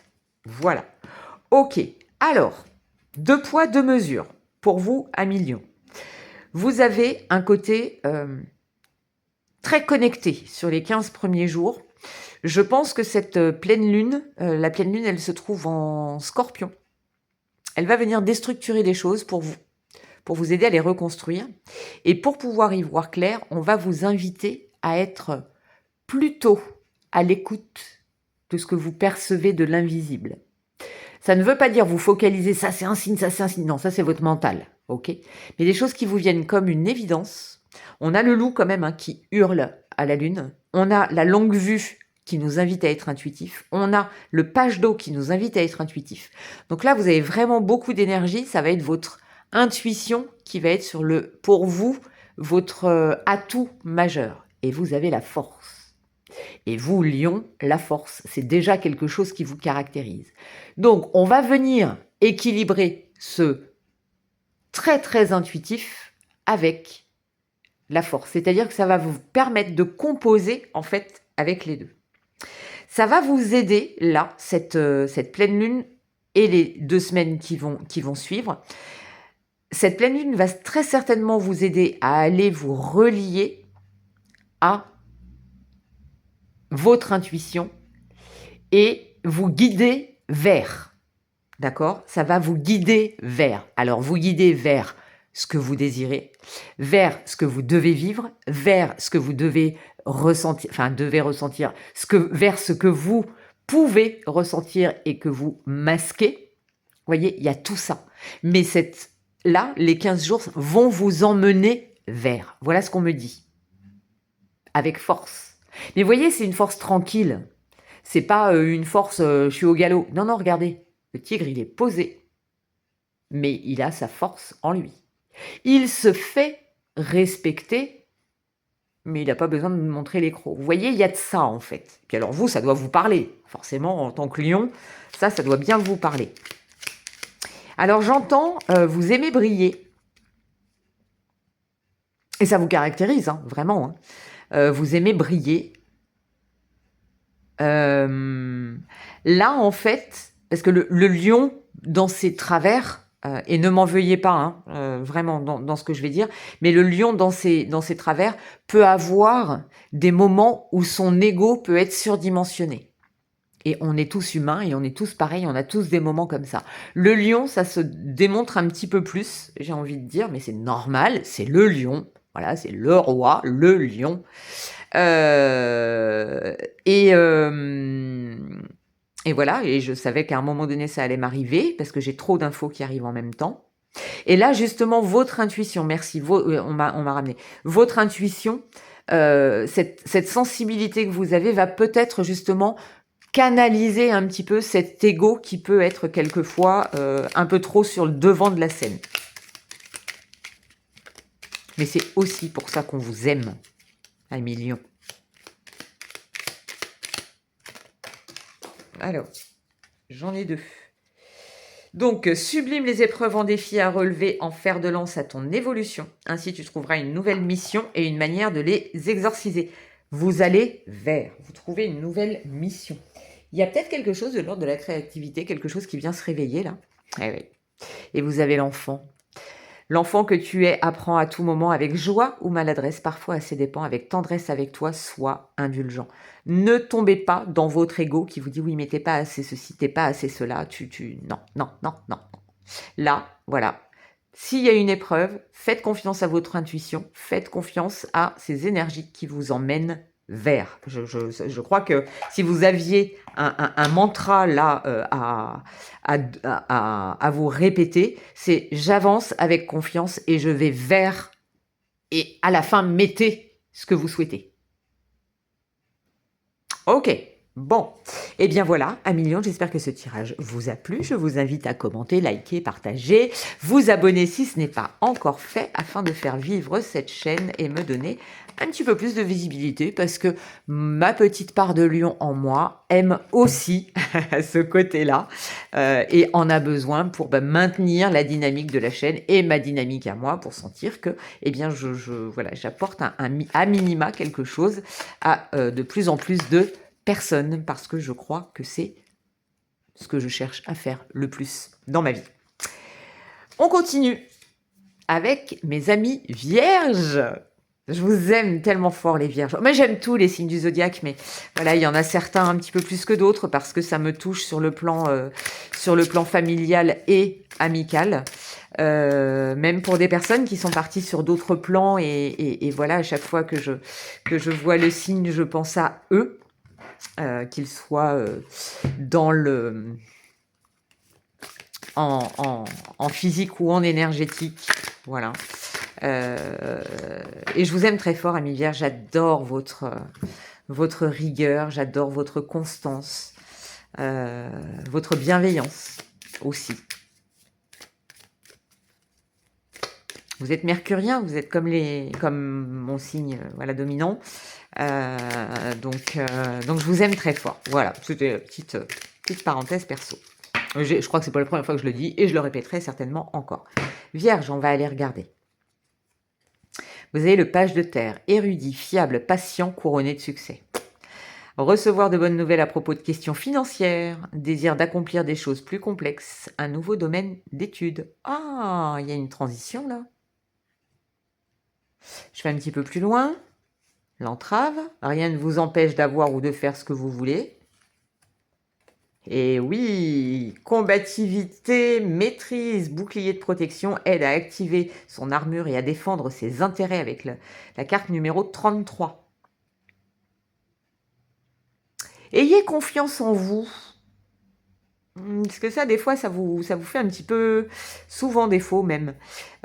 Voilà. Ok. Alors, 2 poids, 2 mesures. Pour vous, à million. Vous avez un côté très connecté sur les 15 premiers jours. Je pense que cette pleine lune, la pleine lune, elle se trouve en Scorpion. Elle va venir déstructurer les choses pour vous aider à les reconstruire. Et pour pouvoir y voir clair, on va vous inviter à être plutôt à l'écoute de ce que vous percevez de l'invisible. Ça ne veut pas dire vous focaliser, ça c'est un signe, ça c'est un signe. Non, ça c'est votre mental, ok? Mais des choses qui vous viennent comme une évidence. On a le loup quand même qui hurle à la lune. On a la longue vue qui nous invite à être intuitif. On a le page d'eau qui nous invite à être intuitif. Donc là, vous avez vraiment beaucoup d'énergie. Ça va être votre intuition qui va être pour vous, votre atout majeur. Et vous avez la force. Et vous, Lion, la force, c'est déjà quelque chose qui vous caractérise. Donc, on va venir équilibrer ce très, très intuitif avec la force. C'est-à-dire que ça va vous permettre de composer, en fait, avec les deux. Ça va vous aider, là, cette pleine lune et les 2 semaines qui vont suivre. Cette pleine lune va très certainement vous aider à aller vous relier à votre intuition et vous guider vers. D'accord? Ça va vous guider vers. Alors, vous guider vers ce que vous désirez, vers ce que vous devez vivre, vers ce que vous devez ressentir, vers ce que vous pouvez ressentir et que vous masquez. Vous voyez, il y a tout ça. Mais là, les 15 jours vont vous emmener vers. Voilà ce qu'on me dit. Avec force. Mais vous voyez, c'est une force tranquille. C'est pas une force, je suis au galop. Non, non, regardez. Le tigre, il est posé. Mais il a sa force en lui. Il se fait respecter, mais il n'a pas besoin de montrer les crocs. Vous voyez, il y a de ça, en fait. Puis alors, vous, ça doit vous parler. Forcément, en tant que lion, ça doit bien vous parler. Alors, j'entends, vous aimez briller. Et ça vous caractérise, hein, vraiment. Hein. Vous aimez briller. Là, en fait, parce que le lion, dans ses travers, et ne m'en veuillez pas, hein, vraiment, dans ce que je vais dire, mais le lion, dans ses travers, peut avoir des moments où son ego peut être surdimensionné. Et on est tous humains et on est tous pareils, on a tous des moments comme ça. Le lion, ça se démontre un petit peu plus, j'ai envie de dire, mais c'est normal, c'est le lion. Voilà, c'est le roi, le lion. Et voilà, et je savais qu'à un moment donné, ça allait m'arriver, parce que j'ai trop d'infos qui arrivent en même temps. Et là, justement, votre intuition, merci, on m'a ramené, votre intuition, cette sensibilité que vous avez va peut-être justement canaliser un petit peu cet ego qui peut être quelquefois un peu trop sur le devant de la scène. Mais c'est aussi pour ça qu'on vous aime, amis lions. Alors, j'en ai 2. Donc, sublime les épreuves en défi à relever en fer de lance à ton évolution. Ainsi, tu trouveras une nouvelle mission et une manière de les exorciser. Vous allez vers, vous trouvez une nouvelle mission. Il y a peut-être quelque chose de l'ordre de la créativité, quelque chose qui vient se réveiller là. Eh oui. Et vous avez l'enfant. L'enfant que tu es apprend à tout moment avec joie ou maladresse, parfois à ses dépens, avec tendresse avec toi, sois indulgent. Ne tombez pas dans votre ego qui vous dit oui mais t'es pas assez ceci, t'es pas assez cela, non, non, non, non. Là, voilà. S'il y a une épreuve, faites confiance à votre intuition, faites confiance à ces énergies qui vous emmènent vers. Je crois que si vous aviez un mantra là à vous répéter, c'est j'avance avec confiance et je vais vers, et à la fin, mettez ce que vous souhaitez. Ok. Bon, et bien voilà, 1 million, j'espère que ce tirage vous a plu. Je vous invite à commenter, liker, partager, vous abonner si ce n'est pas encore fait afin de faire vivre cette chaîne et me donner un petit peu plus de visibilité parce que ma petite part de lion en moi aime aussi ce côté-là et en a besoin pour maintenir la dynamique de la chaîne et ma dynamique à moi pour sentir que eh bien, voilà, j'apporte à minima quelque chose à de plus en plus de personne parce que je crois que c'est ce que je cherche à faire le plus dans ma vie. On continue avec mes amis vierges. Je vous aime tellement fort les vierges. Mais j'aime tous les signes du zodiaque, mais voilà, il y en a certains un petit peu plus que d'autres parce que ça me touche sur le plan familial et amical. Même pour des personnes qui sont parties sur d'autres plans et voilà, à chaque fois que je vois le signe, je pense à eux. Qu'il soit dans le en physique ou en énergétique, voilà. Et je vous aime très fort, amis vierges. J'adore votre rigueur, j'adore votre constance, votre bienveillance aussi. Vous êtes mercurien, vous êtes comme mon signe, voilà, dominant. Donc je vous aime très fort. Voilà, c'était une petite parenthèse perso. Je crois que c'est pas la première fois que je le dis et je le répéterai certainement encore. Vierge, on va aller regarder. Vous avez le page de terre, érudit, fiable, patient, couronné de succès. Recevoir de bonnes nouvelles à propos de questions financières, désir d'accomplir des choses plus complexes, un nouveau domaine d'études. Ah, il y a une transition là. Je vais un petit peu plus loin. L'entrave, rien ne vous empêche d'avoir ou de faire ce que vous voulez. Et oui, combativité, maîtrise, bouclier de protection, aide à activer son armure et à défendre ses intérêts avec la carte numéro 33. Ayez confiance en vous. Parce que ça, des fois, ça vous fait un petit peu, souvent défaut même.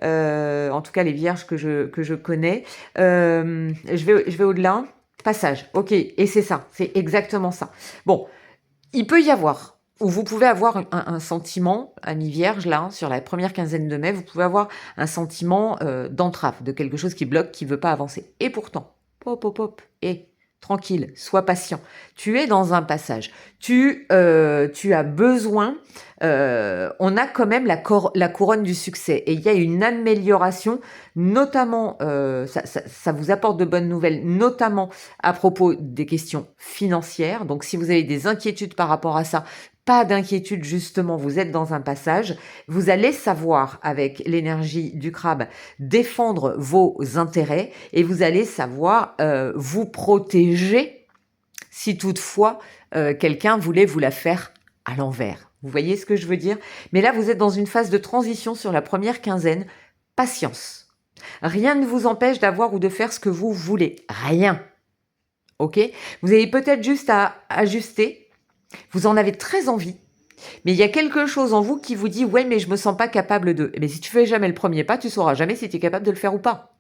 En tout cas, les vierges que je connais. Je vais au-delà. Passage, ok, et c'est ça, c'est exactement ça. Bon, il peut y avoir, ou vous pouvez avoir un sentiment, amis vierges, là, sur la première quinzaine de mai, vous pouvez avoir un sentiment d'entrave, de quelque chose qui bloque, qui ne veut pas avancer. Et pourtant, et tranquille, sois patient. Tu es dans un passage. Tu as besoin, on a quand même la couronne du succès. Et il y a une amélioration, notamment, ça vous apporte de bonnes nouvelles, notamment à propos des questions financières. Donc, si vous avez des inquiétudes par rapport à ça, pas d'inquiétude, justement, vous êtes dans un passage. Vous allez savoir, avec l'énergie du crabe, défendre vos intérêts et vous allez savoir vous protéger si toutefois quelqu'un voulait vous la faire à l'envers. Vous voyez ce que je veux dire? Mais là, vous êtes dans une phase de transition sur la première quinzaine. Patience. Rien ne vous empêche d'avoir ou de faire ce que vous voulez. Rien. Ok? Vous avez peut-être juste à ajuster. Vous en avez très envie, mais il y a quelque chose en vous qui vous dit « Ouais, mais je me sens pas capable de... » Mais si tu fais jamais le premier pas, tu sauras jamais si tu es capable de le faire ou pas.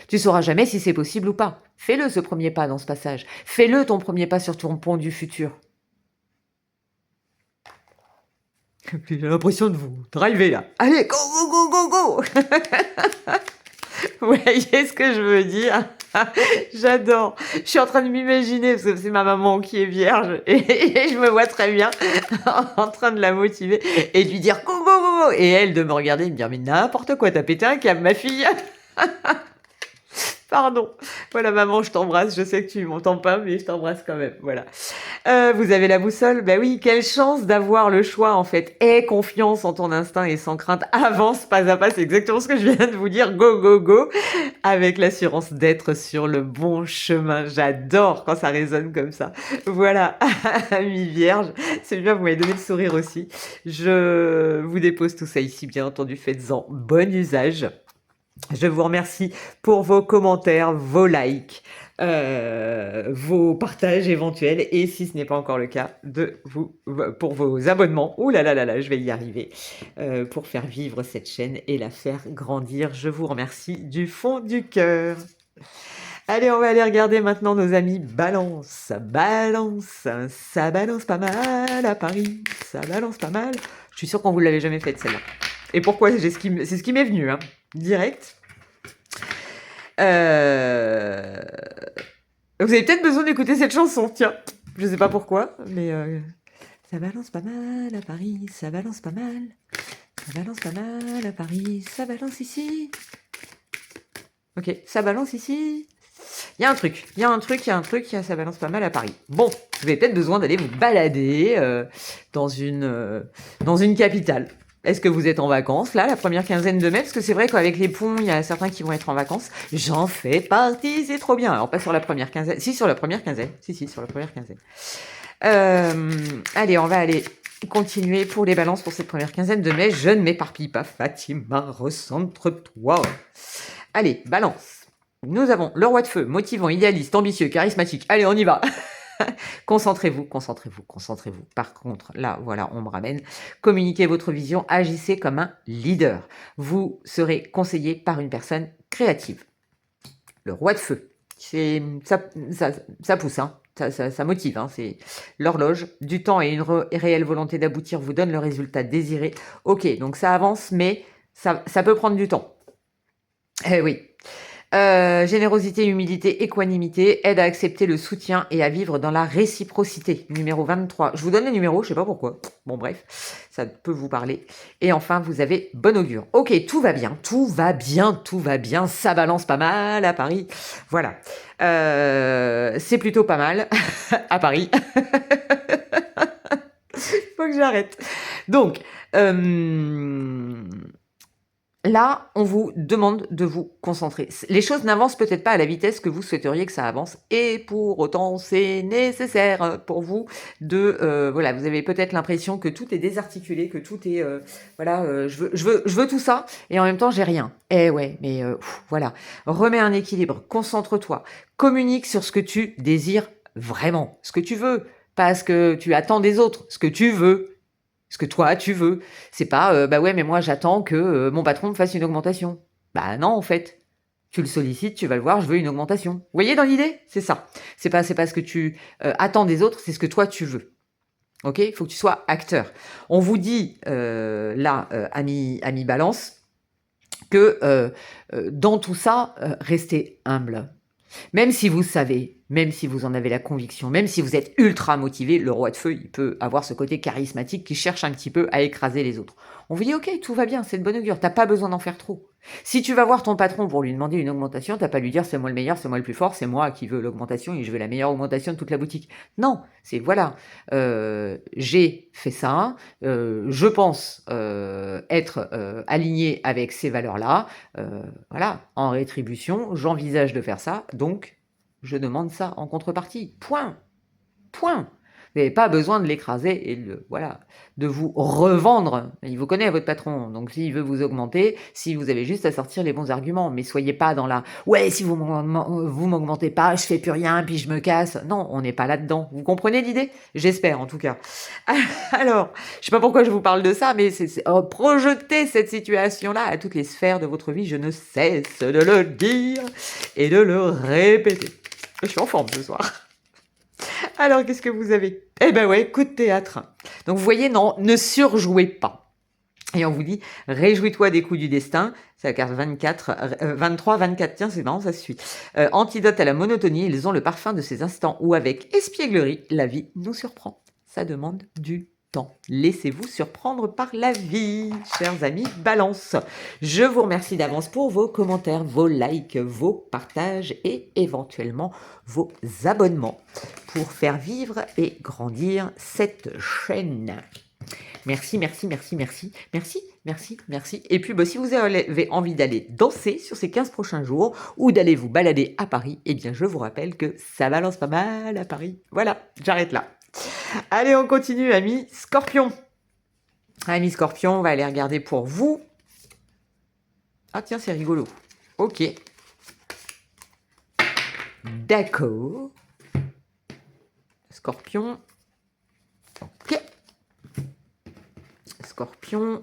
Tu sauras jamais si c'est possible ou pas. Fais-le, ce premier pas dans ce passage. Fais-le, ton premier pas sur ton pont du futur. J'ai l'impression de vous driver là. Allez, go, go, go, go, go. Vous voyez ce que je veux dire? J'adore. Je suis en train de m'imaginer, parce que c'est ma maman qui est vierge, et je me vois très bien en train de la motiver et de lui dire go, go, go, go. Et elle de me regarder et de me dire mais n'importe quoi, t'as pété un câble, ma fille. Pardon. Voilà, maman, je t'embrasse. Je sais que tu m'entends pas, mais je t'embrasse quand même. Voilà. Vous avez la boussole? Ben oui, quelle chance d'avoir le choix, en fait. Aie confiance en ton instinct et sans crainte. Avance pas à pas. C'est exactement ce que je viens de vous dire. Go, go, go. Avec l'assurance d'être sur le bon chemin. J'adore quand ça résonne comme ça. Voilà. Amis vierges. C'est bien, vous m'avez donné le sourire aussi. Je vous dépose tout ça ici, bien entendu. Faites-en bon usage. Je vous remercie pour vos commentaires, vos likes, vos partages éventuels et si ce n'est pas encore le cas, pour vos abonnements. Ouh là là là là, je vais y arriver pour faire vivre cette chaîne et la faire grandir. Je vous remercie du fond du cœur. Allez, on va aller regarder maintenant nos amis Balance. Balance, ça balance pas mal à Paris, ça balance pas mal. Je suis sûre qu'on vous l'avait jamais faite celle-là. Et pourquoi? C'est ce qui m'est venu, hein. Direct. Vous avez peut-être besoin d'écouter cette chanson, tiens. Je sais pas pourquoi, mais ça balance pas mal à Paris, ça balance pas mal. Ça balance pas mal à Paris, ça balance ici. Ok, ça balance ici. Il y a un truc, ça balance pas mal à Paris. Bon, vous avez peut-être besoin d'aller vous balader dans une capitale. Est-ce que vous êtes en vacances, là, la première quinzaine de mai? Parce que c'est vrai qu'avec les ponts, il y a certains qui vont être en vacances. J'en fais partie, c'est trop bien. Alors, pas sur la première quinzaine. Si, sur la première quinzaine. Si, sur la première quinzaine. Allez, on va aller continuer pour les balances pour cette première quinzaine de mai. Je ne m'éparpille pas, Fatima, recentre-toi. Allez, balance. Nous avons le roi de feu, motivant, idéaliste, ambitieux, charismatique. Allez, on y va. Concentrez-vous. Par contre, là, voilà, on me ramène. Communiquez votre vision, agissez comme un leader. Vous serez conseillé par une personne créative. Le roi de feu, ça pousse, hein. Ça motive, hein. C'est l'horloge. Du temps et une réelle volonté d'aboutir vous donne le résultat désiré. Ok, donc ça avance, mais ça peut prendre du temps. Eh oui. Générosité, humilité, équanimité, aide à accepter le soutien et à vivre dans la réciprocité. Numéro 23. Je vous donne les numéros, je sais pas pourquoi. Bon bref, ça peut vous parler. Et enfin, vous avez bon augure. Ok, tout va bien. Ça balance pas mal à Paris. Voilà. C'est plutôt pas mal à Paris. Faut que j'arrête. Donc, là, on vous demande de vous concentrer. Les choses n'avancent peut-être pas à la vitesse que vous souhaiteriez que ça avance, et pour autant, c'est nécessaire pour vous de... voilà, vous avez peut-être l'impression que tout est désarticulé, que tout est... je veux tout ça, et en même temps, j'ai rien. Eh ouais, mais voilà. Remets un équilibre, concentre-toi, communique sur ce que tu désires vraiment, ce que tu veux, pas ce que tu attends des autres, ce que tu veux. Ce que toi, tu veux. C'est pas, bah ouais, mais moi, j'attends que mon patron me fasse une augmentation. Bah non, en fait. Tu le sollicites, tu vas le voir, je veux une augmentation. Vous voyez dans l'idée? C'est ça. C'est pas ce que tu attends des autres, c'est ce que toi, tu veux. Ok? Il faut que tu sois acteur. On vous dit, ami Balance, que dans tout ça, restez humble. Même si vous savez, même si vous en avez la conviction, même si vous êtes ultra motivé, le roi de feu, il peut avoir ce côté charismatique qui cherche un petit peu à écraser les autres. On vous dit, ok, tout va bien, c'est de bonne augure, t'as pas besoin d'en faire trop. Si tu vas voir ton patron pour lui demander une augmentation, t'as pas à lui dire, c'est moi le meilleur, c'est moi le plus fort, c'est moi qui veux l'augmentation et je veux la meilleure augmentation de toute la boutique. Non, c'est voilà, j'ai fait ça, je pense être aligné avec ces valeurs-là, voilà, en rétribution, j'envisage de faire ça, donc je demande ça en contrepartie. Point. Vous n'avez pas besoin de l'écraser et de vous revendre. Il vous connaît, votre patron. Donc, s'il veut vous augmenter, si vous avez juste à sortir les bons arguments. Mais soyez pas dans la « ouais, si vous m'augmentez pas, je fais plus rien, puis je me casse ». Non, on n'est pas là-dedans. Vous comprenez l'idée? J'espère, en tout cas. Alors, je sais pas pourquoi je vous parle de ça, mais projetez cette situation-là à toutes les sphères de votre vie. Je ne cesse de le dire et de le répéter. Je suis en forme ce soir. Alors, qu'est-ce que vous avez? Eh ben ouais, coup de théâtre. Donc, vous voyez, non, ne surjouez pas. Et on vous dit, réjouis-toi des coups du destin. C'est la carte 23, 24. Tiens, c'est marrant, ça se suit. Antidote à la monotonie, ils ont le parfum de ces instants où, avec espièglerie, la vie nous surprend. Ça demande du temps. Laissez-vous surprendre par la vie, chers amis Balance. Je vous remercie d'avance pour vos commentaires, vos likes, vos partages et éventuellement vos abonnements pour faire vivre et grandir cette chaîne. Merci, merci, merci, merci, merci, merci, merci. Et puis, si vous avez envie d'aller danser sur ces 15 prochains jours ou d'aller vous balader à Paris, eh bien, je vous rappelle que ça balance pas mal à Paris. Voilà, j'arrête là. Allez, on continue, amis Scorpion. Amis Scorpion, on va aller regarder pour vous. Ah tiens, c'est rigolo. Ok. D'accord. Scorpion. Ok. Scorpion,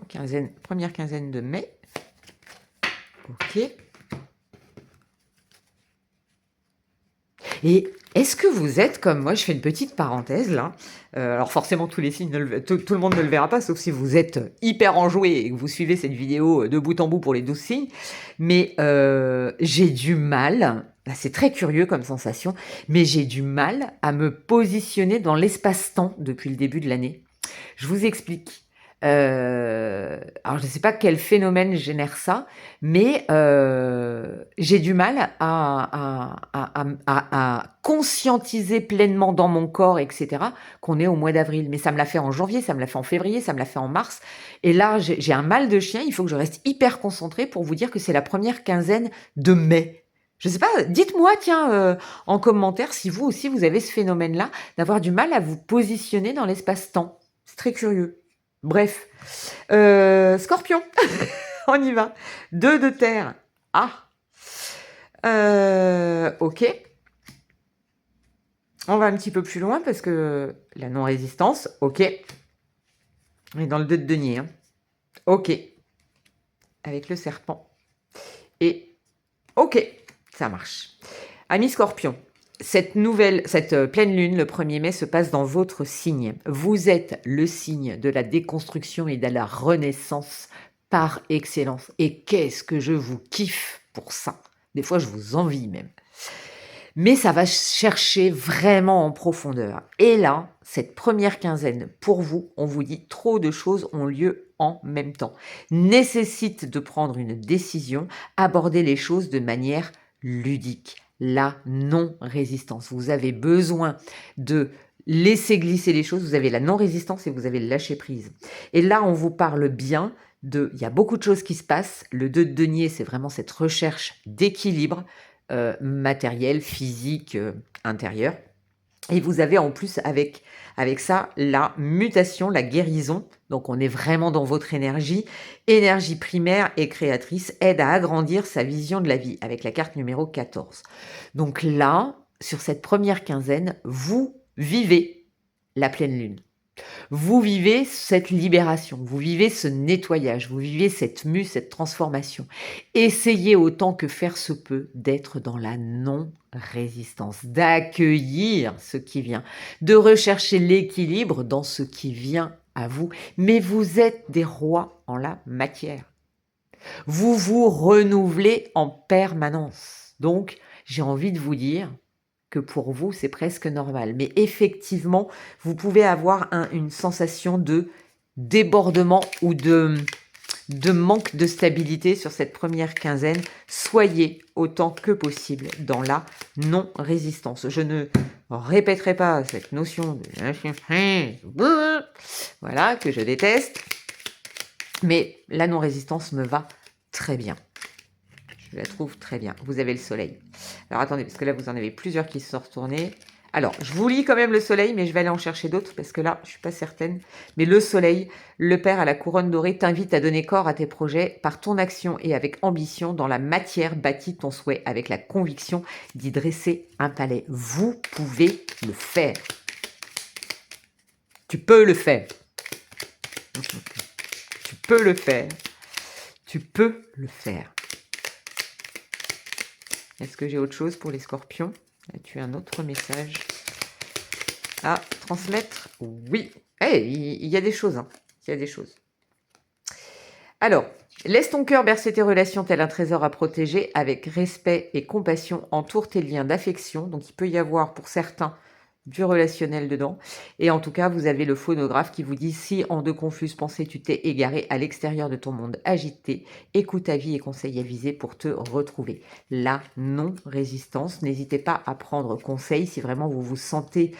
première quinzaine de mai. Ok. Et est-ce que vous êtes comme moi? Je fais une petite parenthèse là. Alors forcément, tous les signes, tout le monde ne le verra pas, sauf si vous êtes hyper enjoué et que vous suivez cette vidéo de bout en bout pour les 12 signes. Mais j'ai du mal, là c'est très curieux comme sensation, mais j'ai du mal à me positionner dans l'espace-temps depuis le début de l'année. Je vous explique. Alors je ne sais pas quel phénomène génère ça, mais j'ai du mal à conscientiser pleinement dans mon corps, etc., qu'on est au mois d'avril. Mais ça me l'a fait en janvier, ça me l'a fait en février, ça me l'a fait en mars. Et là, j'ai un mal de chien, il faut que je reste hyper concentrée pour vous dire que c'est la première quinzaine de mai. Je sais pas, dites-moi, tiens, en commentaire, si vous aussi, vous avez ce phénomène-là, d'avoir du mal à vous positionner dans l'espace-temps. C'est très curieux. Bref, Scorpion, on y va. 2 de terre. Ah, ok. On va un petit peu plus loin parce que la non-résistance, ok. On est dans le 2 de denier. Hein. Ok. Avec le serpent. Et ok, ça marche. Amis Scorpion, cette pleine lune, le 1er mai, se passe dans votre signe. Vous êtes le signe de la déconstruction et de la renaissance par excellence. Et qu'est-ce que je vous kiffe pour ça. Des fois, je vous envie même. Mais ça va chercher vraiment en profondeur. Et là, cette première quinzaine, pour vous, on vous dit trop de choses ont lieu en même temps. Nécessite de prendre une décision, aborder les choses de manière ludique. La non-résistance. Vous avez besoin de laisser glisser les choses. Vous avez la non-résistance et vous avez le lâcher-prise. Et là, on vous parle bien il y a beaucoup de choses qui se passent. Le 2 de denier, c'est vraiment cette recherche d'équilibre matériel, physique, intérieur. Et vous avez en plus avec ça la mutation, la guérison. Donc on est vraiment dans votre énergie. Énergie primaire et créatrice aide à agrandir sa vision de la vie avec la carte numéro 14. Donc là, sur cette première quinzaine, vous vivez la pleine lune. Vous vivez cette libération, vous vivez ce nettoyage, vous vivez cette mue, cette transformation. Essayez autant que faire se peut d'être dans la non-résistance, d'accueillir ce qui vient, de rechercher l'équilibre dans ce qui vient à vous. Mais vous êtes des rois en la matière. Vous vous renouvelez en permanence. Donc, j'ai envie de vous dire que pour vous, c'est presque normal. Mais effectivement, vous pouvez avoir une sensation de débordement ou de manque de stabilité sur cette première quinzaine. Soyez autant que possible dans la non-résistance. Je ne répéterai pas cette notion de voilà, que je déteste, mais la non-résistance me va très bien. Je la trouve très bien. Vous avez le soleil. Alors attendez, parce que là, vous en avez plusieurs qui se sont retournés. Alors, je vous lis quand même le soleil, mais je vais aller en chercher d'autres, parce que là, je ne suis pas certaine. Mais le soleil, le père à la couronne dorée, t'invite à donner corps à tes projets par ton action et avec ambition. Dans la matière, bâtis ton souhait avec la conviction d'y dresser un palais. Vous pouvez le faire. Tu peux le faire. Tu peux le faire. Tu peux le faire. Est-ce que j'ai autre chose pour les scorpions? As-tu un autre message à transmettre? Oui. Il y a des choses. Hein. Il y a des choses. Alors, laisse ton cœur bercer tes relations tel un trésor à protéger. Avec respect et compassion, entoure tes liens d'affection. Donc, il peut y avoir pour certains du relationnel dedans. Et en tout cas, vous avez le phonographe qui vous dit si en de confuses pensées tu t'es égaré à l'extérieur de ton monde agité, écoute avis et conseils avisés pour te retrouver. La non-résistance, n'hésitez pas à prendre conseil si vraiment vous vous sentez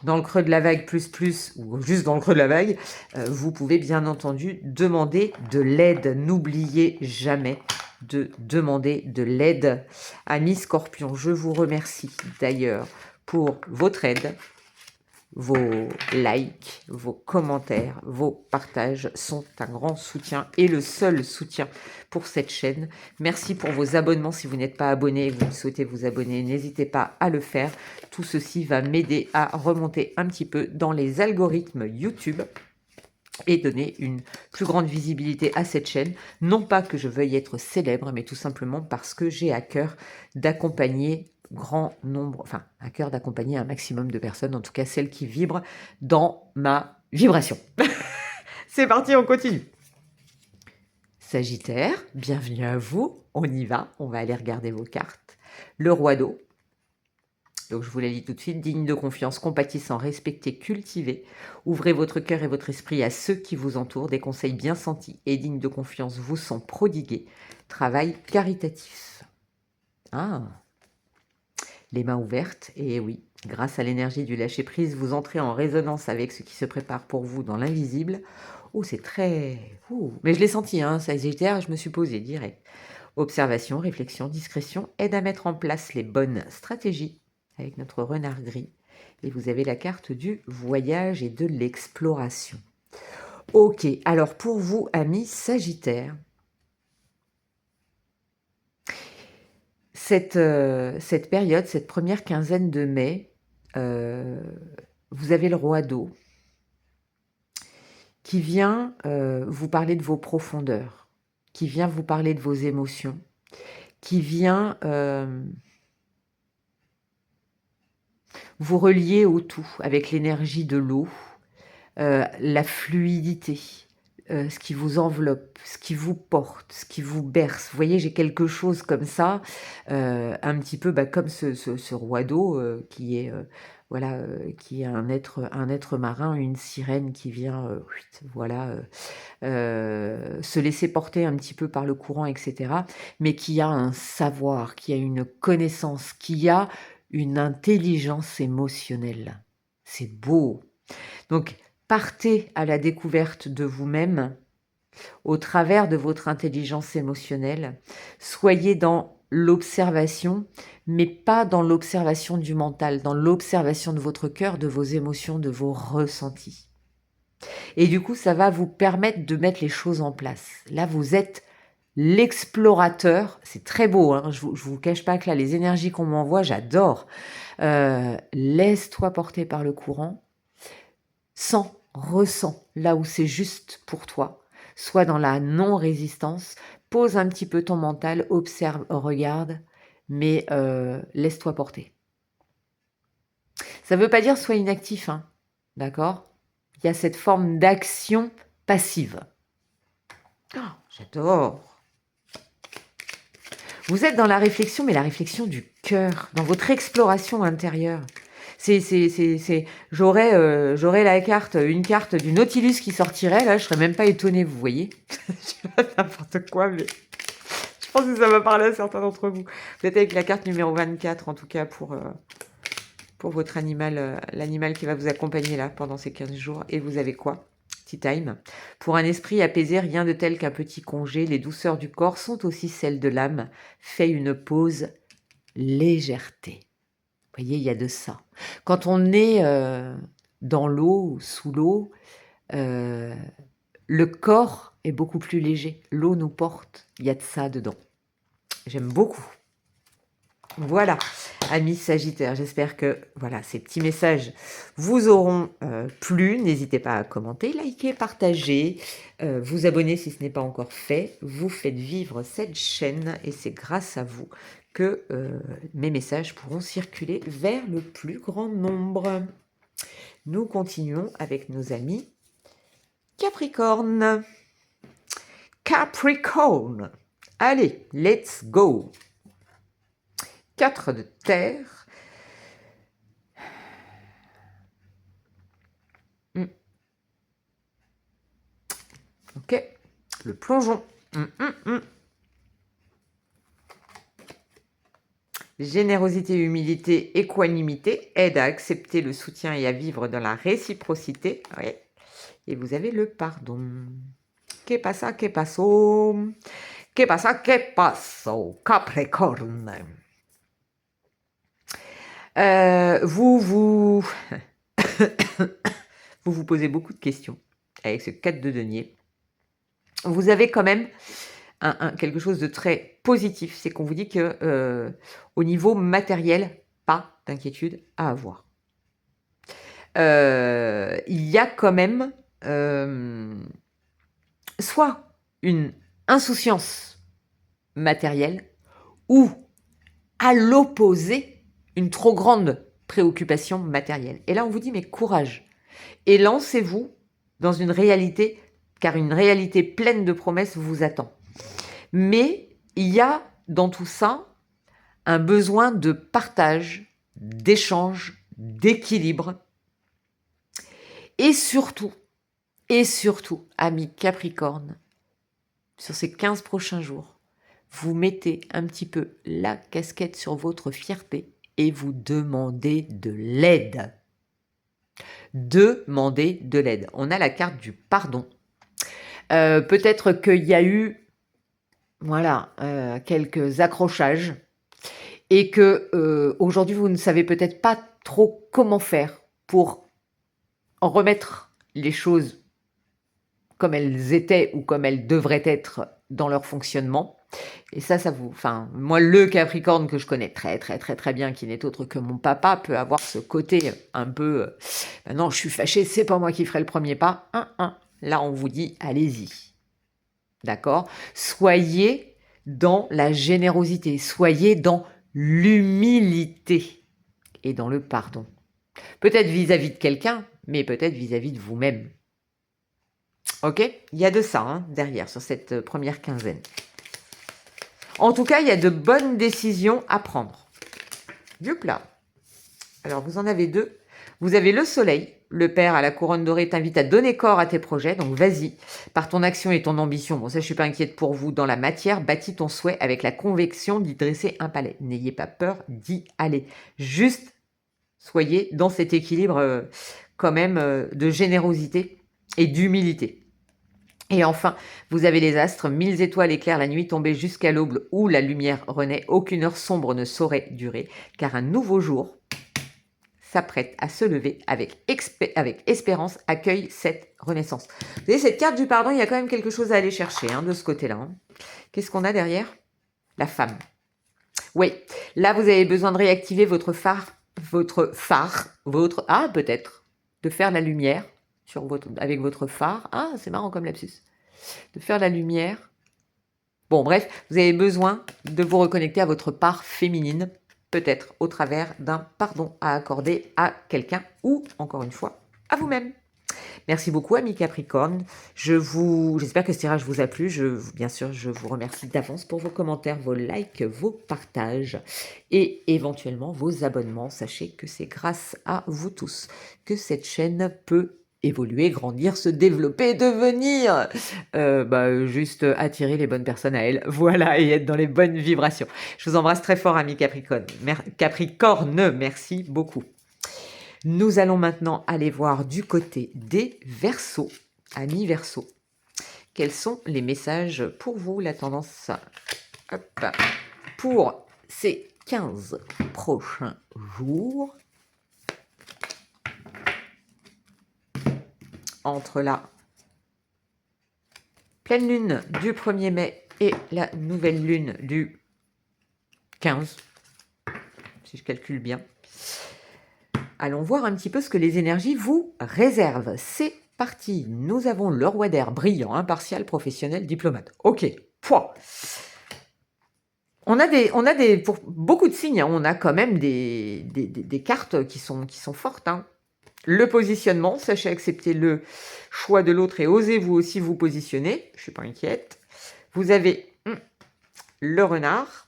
dans le creux de la vague plus, ou juste dans le creux de la vague, vous pouvez bien entendu demander de l'aide. N'oubliez jamais de demander de l'aide. Amis Scorpion, je vous remercie d'ailleurs pour votre aide. Vos likes, vos commentaires, vos partages sont un grand soutien et le seul soutien pour cette chaîne. Merci pour vos abonnements. Si vous n'êtes pas abonné et que vous souhaitez vous abonner, n'hésitez pas à le faire. Tout ceci va m'aider à remonter un petit peu dans les algorithmes YouTube et donner une plus grande visibilité à cette chaîne. Non pas que je veuille être célèbre, mais tout simplement parce que j'ai à cœur d'accompagner grand nombre, enfin, à cœur d'accompagner un maximum de personnes, en tout cas celles qui vibrent dans ma vibration. C'est parti, on continue. Sagittaire, bienvenue à vous. On y va, on va aller regarder vos cartes. Le roi d'eau. Donc je vous la lis tout de suite, digne de confiance, compatissant, respecté, cultivé. Ouvrez votre cœur et votre esprit à ceux qui vous entourent. Des conseils bien sentis et dignes de confiance vous sont prodigués. Travail caritatif. Ah, les mains ouvertes, et oui, grâce à l'énergie du lâcher-prise, vous entrez en résonance avec ce qui se prépare pour vous dans l'invisible. Oh, c'est très... Ouh. Mais je l'ai senti, hein, Sagittaire, je me suis posée direct. Observation, réflexion, discrétion aide à mettre en place les bonnes stratégies avec notre renard gris. Et vous avez la carte du voyage et de l'exploration. Ok, alors pour vous, amis Sagittaires, cette période, cette première quinzaine de mai, vous avez le roi d'eau qui vient vous parler de vos profondeurs, qui vient vous parler de vos émotions, qui vient vous relier au tout avec l'énergie de l'eau, la fluidité, ce qui vous enveloppe, ce qui vous porte, ce qui vous berce. Vous voyez, j'ai quelque chose comme ça, un petit peu comme ce roi d'eau qui est voilà, qui est un être marin, une sirène qui vient voilà, se laisser porter un petit peu par le courant, etc. Mais qui a un savoir, qui a une connaissance, qui a une intelligence émotionnelle. C'est beau. Donc, partez à la découverte de vous-même au travers de votre intelligence émotionnelle. Soyez dans l'observation, mais pas dans l'observation du mental, dans l'observation de votre cœur, de vos émotions, de vos ressentis. Et du coup, ça va vous permettre de mettre les choses en place. Là, vous êtes l'explorateur. C'est très beau, hein, je vous cache pas que là, les énergies qu'on m'envoie, j'adore. Laisse-toi porter par le courant. Sens, ressens là où c'est juste pour toi. Sois dans la non-résistance. Pose un petit peu ton mental, observe, regarde, mais laisse-toi porter. Ça ne veut pas dire sois inactif, hein, d'accord? Il y a cette forme d'action passive. Oh, j'adore. Vous êtes dans la réflexion, mais la réflexion du cœur, dans votre exploration intérieure. J'aurais une carte du Nautilus qui sortirait, là, je serais même pas étonnée, vous voyez. Je sais pas n'importe quoi, mais je pense que ça va parler à certains d'entre vous. Vous êtes avec la carte numéro 24, en tout cas, pour votre animal, l'animal qui va vous accompagner là pendant ces 15 jours. Et vous avez quoi? Tea time. Pour un esprit apaisé, rien de tel qu'un petit congé. Les douceurs du corps sont aussi celles de l'âme. Fais une pause, légèreté. Vous voyez, il y a de ça. Quand on est dans l'eau ou sous l'eau, le corps est beaucoup plus léger. L'eau nous porte. Il y a de ça dedans. J'aime beaucoup. Voilà, amis Sagittaires, j'espère que voilà, ces petits messages vous auront plu. N'hésitez pas à commenter, liker, partager, vous abonner si ce n'est pas encore fait. Vous faites vivre cette chaîne et c'est grâce à vous que mes messages pourront circuler vers le plus grand nombre. Nous continuons avec nos amis Capricorne. Capricorne. Allez, let's go. 4 de terre. le plongeon. Générosité, humilité, équanimité, aide à accepter le soutien et à vivre dans la réciprocité. Oui. Et vous avez le pardon. Que pasa, que pasó? Que pasa, que pasó? Capricorne. Vous vous posez beaucoup de questions avec ce 4 de denier. Vous avez quand même quelque chose de très positif, c'est qu'on vous dit que au niveau matériel, pas d'inquiétude à avoir. Il y a quand même soit une insouciance matérielle ou à l'opposé, une trop grande préoccupation matérielle. Et là, on vous dit, mais courage. Et lancez-vous dans une réalité, car une réalité pleine de promesses vous attend. Mais il y a dans tout ça un besoin de partage, d'échange, d'équilibre. Et surtout, amis Capricorne, sur ces 15 prochains jours, vous mettez un petit peu la casquette sur votre fierté et vous demandez de l'aide. Demandez de l'aide. On a la carte du pardon. Peut-être qu'il y a eu quelques accrochages et que aujourd'hui vous ne savez peut-être pas trop comment faire pour en remettre les choses comme elles étaient ou comme elles devraient être dans leur fonctionnement. Et ça vous... Enfin, moi, le Capricorne que je connais très, très, très, très bien, qui n'est autre que mon papa, peut avoir ce côté un peu... non, je suis fâché, c'est pas moi qui ferai le premier pas. Là, on vous dit, allez-y. D'accord? Soyez dans la générosité, soyez dans l'humilité et dans le pardon. Peut-être vis-à-vis de quelqu'un, mais peut-être vis-à-vis de vous-même. Ok? Il y a de ça derrière, sur cette première quinzaine. En tout cas, il y a de bonnes décisions à prendre. Youpla. Alors, vous en avez deux. Vous avez le soleil. Le père à la couronne dorée t'invite à donner corps à tes projets. Donc, vas-y. Par ton action et ton ambition, bon, ça, je suis pas inquiète pour vous. Dans la matière, bâtis ton souhait avec la conviction d'y dresser un palais. N'ayez pas peur d'y aller. Juste, soyez dans cet équilibre quand même de générosité et d'humilité. Et enfin, vous avez les astres, 1000 étoiles éclairent la nuit tombée jusqu'à l'aube où la lumière renaît. Aucune heure sombre ne saurait durer, car un nouveau jour s'apprête à se lever avec espérance, accueille cette renaissance. Vous voyez, cette carte du pardon, il y a quand même quelque chose à aller chercher de ce côté-là. Qu'est-ce qu'on a derrière? La femme. Oui, là, vous avez besoin de réactiver votre phare, peut-être, de faire la lumière avec votre phare. Ah, c'est marrant comme lapsus. De faire la lumière. Bon, bref, vous avez besoin de vous reconnecter à votre part féminine, peut-être au travers d'un pardon à accorder à quelqu'un ou, encore une fois, à vous-même. Merci beaucoup, amis Capricorne. J'espère que ce tirage vous a plu. Bien sûr, je vous remercie d'avance pour vos commentaires, vos likes, vos partages et éventuellement vos abonnements. Sachez que c'est grâce à vous tous que cette chaîne peut évoluer, grandir, se développer, devenir juste attirer les bonnes personnes à elle. Voilà, et être dans les bonnes vibrations. Je vous embrasse très fort, amis Capricorne. Capricorne, merci beaucoup. Nous allons maintenant aller voir du côté des Verseaux, amis Verseaux. Quels sont les messages pour vous, la tendance pour ces 15 prochains jours entre la pleine lune du 1er mai et la nouvelle lune du 15, si je calcule bien. Allons voir un petit peu ce que les énergies vous réservent. C'est parti. Nous avons le roi d'air brillant, impartial, professionnel, diplomate. Ok. Pouah. On a des pour beaucoup de signes, on a quand même des cartes qui sont fortes. Le positionnement, sachez accepter le choix de l'autre et osez vous aussi vous positionner. Je ne suis pas inquiète. Vous avez le renard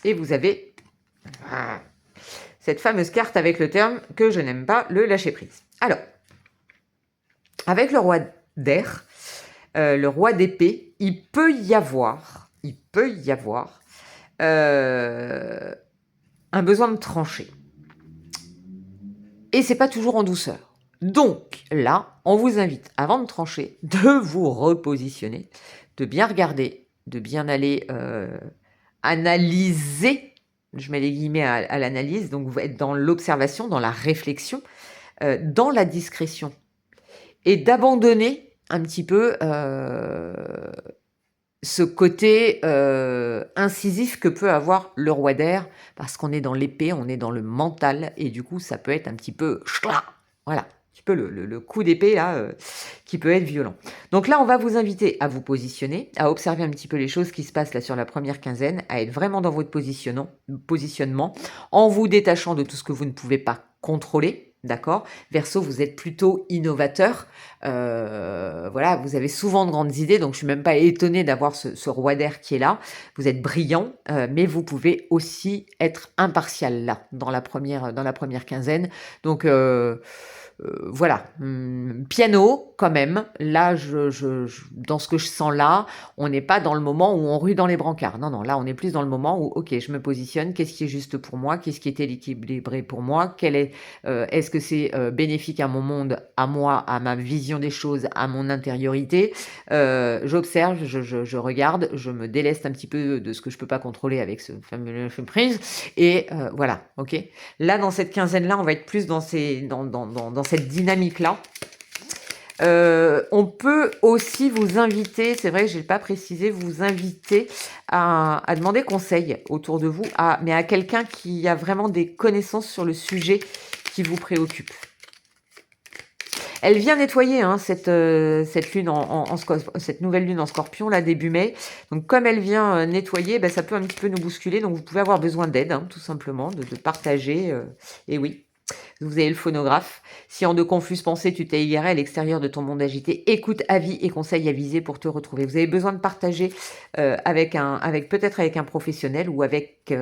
et vous avez cette fameuse carte avec le terme que je n'aime pas, le lâcher prise. Alors, avec le roi d'air, le roi d'épée, il peut y avoir un besoin de trancher. Et c'est pas toujours en douceur. Donc là, on vous invite, avant de trancher, de vous repositionner, de bien regarder, de bien aller analyser, je mets les guillemets à l'analyse, donc vous êtes dans l'observation, dans la réflexion, dans la discrétion, et d'abandonner un petit peu ce côté incisif que peut avoir le roi d'air, parce qu'on est dans l'épée, on est dans le mental, et du coup ça peut être un petit peu voilà, un petit peu le coup d'épée là qui peut être violent. Donc là on va vous inviter à vous positionner, à observer un petit peu les choses qui se passent là sur la première quinzaine, à être vraiment dans votre positionnement, en vous détachant de tout ce que vous ne pouvez pas contrôler. D'accord. Verseau, vous êtes plutôt innovateur. Voilà, vous avez souvent de grandes idées, donc je suis même pas étonnée d'avoir ce roi d'air qui est là. Vous êtes brillant, mais vous pouvez aussi être impartial là dans la première quinzaine. Donc voilà, piano quand même. Là, dans ce que je sens là, on n'est pas dans le moment où on rue dans les brancards. Non, non, là, on est plus dans le moment où, ok, je me positionne. Qu'est-ce qui est juste pour moi? Qu'est-ce qui est équilibré pour moi? Est-ce que c'est bénéfique à mon monde, à moi, à ma vision des choses, à mon intériorité? J'observe, je regarde, je me déleste un petit peu de ce que je peux pas contrôler avec ce fameux prise. Et voilà, ok. Là, dans cette quinzaine-là, on va être plus dans cette dynamique-là. On peut aussi vous inviter, c'est vrai, je n'ai pas précisé, vous inviter à demander conseil autour de vous, mais à quelqu'un qui a vraiment des connaissances sur le sujet qui vous préoccupe. Elle vient nettoyer cette lune cette nouvelle lune en Scorpion là début mai. Donc comme elle vient nettoyer, ça peut un petit peu nous bousculer. Donc vous pouvez avoir besoin d'aide, tout simplement, de partager. Et oui. Vous avez le phonographe. Si en de confuses pensées, tu t'es égaré à l'extérieur de ton monde agité, écoute, avis et conseils avisés pour te retrouver. Vous avez besoin de partager peut-être avec un professionnel ou avec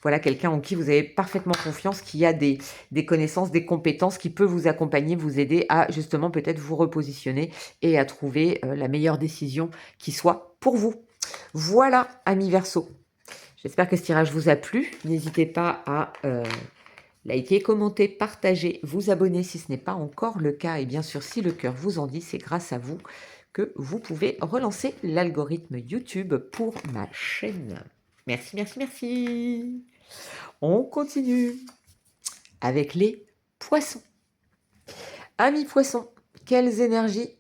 voilà quelqu'un en qui vous avez parfaitement confiance, qui a des connaissances, des compétences, qui peut vous accompagner, vous aider à justement peut-être vous repositionner et à trouver la meilleure décision qui soit pour vous. Voilà, amis Verseau. J'espère que ce tirage vous a plu. N'hésitez pas à likez, commentez, partagez, vous abonnez si ce n'est pas encore le cas. Et bien sûr, si le cœur vous en dit, c'est grâce à vous que vous pouvez relancer l'algorithme YouTube pour ma chaîne. Merci, merci, merci. On continue avec les poissons. Amis poissons, quelles énergies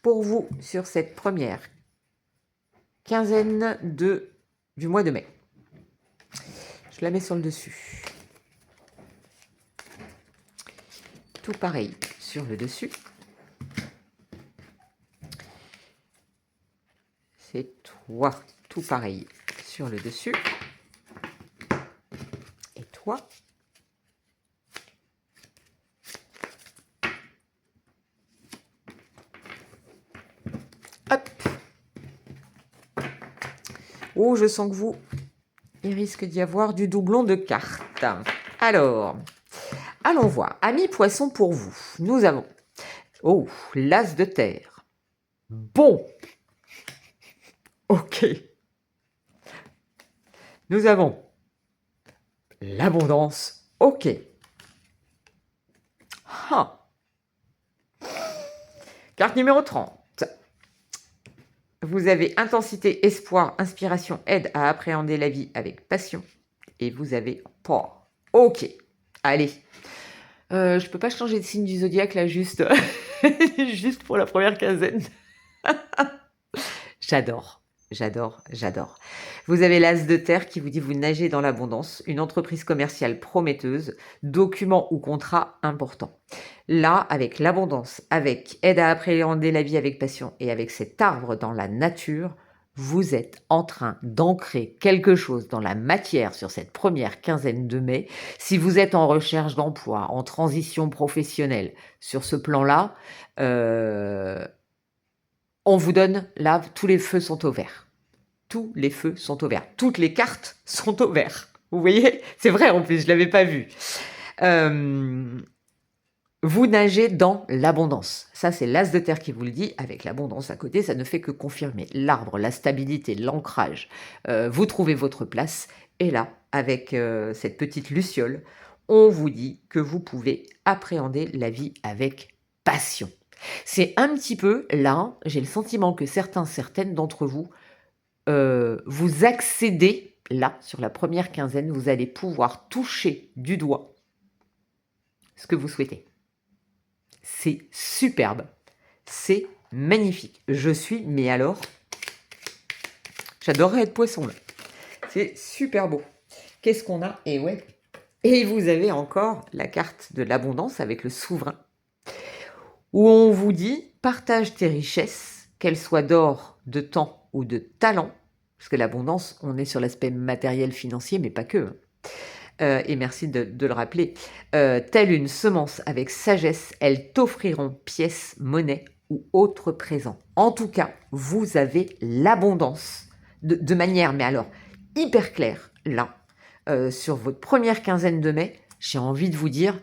pour vous sur cette première quinzaine du mois de mai? Je la mets sur le dessus. Tout pareil sur le dessus. C'est toi, tout pareil sur le dessus. Et toi. Hop. Oh, je sens que vous, il risque d'y avoir du doublon de cartes. Alors, allons voir. Amis poissons pour vous, nous avons, l'as de terre. Bon. Ok. Nous avons l'abondance. Ok. Carte numéro 30. Vous avez intensité, espoir, inspiration, aide à appréhender la vie avec passion. Et vous avez port. Ok. Allez. Je peux pas changer de signe du zodiaque là, juste pour la première quinzaine. J'adore. Vous avez l'as de terre qui vous dit vous nagez dans l'abondance, une entreprise commerciale prometteuse, document ou contrat important. Là, avec l'abondance, avec aide à appréhender la vie avec passion et avec cet arbre dans la nature, vous êtes en train d'ancrer quelque chose dans la matière sur cette première quinzaine de mai. Si vous êtes en recherche d'emploi, en transition professionnelle sur ce plan-là, on vous donne, là, tous les feux sont au vert. Tous les feux sont au vert. Toutes les cartes sont au vert. Vous voyez? C'est vrai en plus, je ne l'avais pas vu. Vous nagez dans l'abondance. Ça, c'est l'as de terre qui vous le dit. Avec l'abondance à côté, ça ne fait que confirmer l'arbre, la stabilité, l'ancrage. Vous trouvez votre place. Et là, avec cette petite luciole, on vous dit que vous pouvez appréhender la vie avec passion. C'est un petit peu là, j'ai le sentiment que certaines d'entre vous, vous accédez là, sur la première quinzaine, vous allez pouvoir toucher du doigt ce que vous souhaitez. C'est superbe, c'est magnifique. Je suis, mais alors, j'adorerais être poisson là. C'est super beau. Qu'est-ce qu'on a? Et ouais. Et vous avez encore la carte de l'abondance avec le souverain, où on vous dit partage tes richesses, qu'elles soient d'or, de temps ou de talent, parce que l'abondance, on est sur l'aspect matériel financier, mais pas que. Et merci de le rappeler. Telle une semence avec sagesse, elles t'offriront pièces, monnaie ou autres présents. En tout cas, vous avez l'abondance de manière, mais alors, hyper claire, là, sur votre première quinzaine de mai. J'ai envie de vous dire,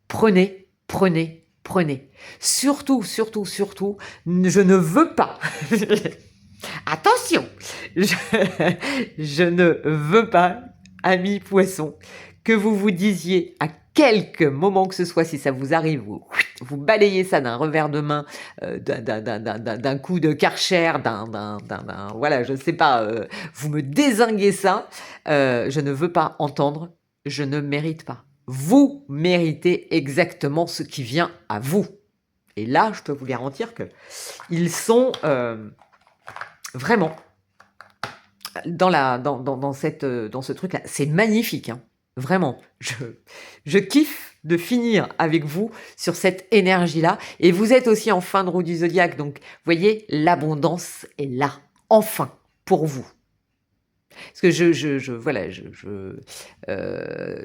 prenez, prenez, prenez. Surtout, surtout, surtout, je ne veux pas. Attention, je ne veux pas, amis poissons, que vous vous disiez à quelques moments que ce soit, si ça vous arrive, vous balayez ça d'un revers de main, d'un coup de Karcher, voilà, je ne sais pas, vous me dézinguez ça, je ne veux pas entendre, je ne mérite pas. Vous méritez exactement ce qui vient à vous. Et là, je peux vous garantir que ils sont vraiment dans ce truc-là. C'est magnifique, hein. Vraiment. Je kiffe de finir avec vous sur cette énergie-là. Et vous êtes aussi en fin de roue du zodiaque. Donc, vous voyez, l'abondance est là. Enfin, pour vous. Parce que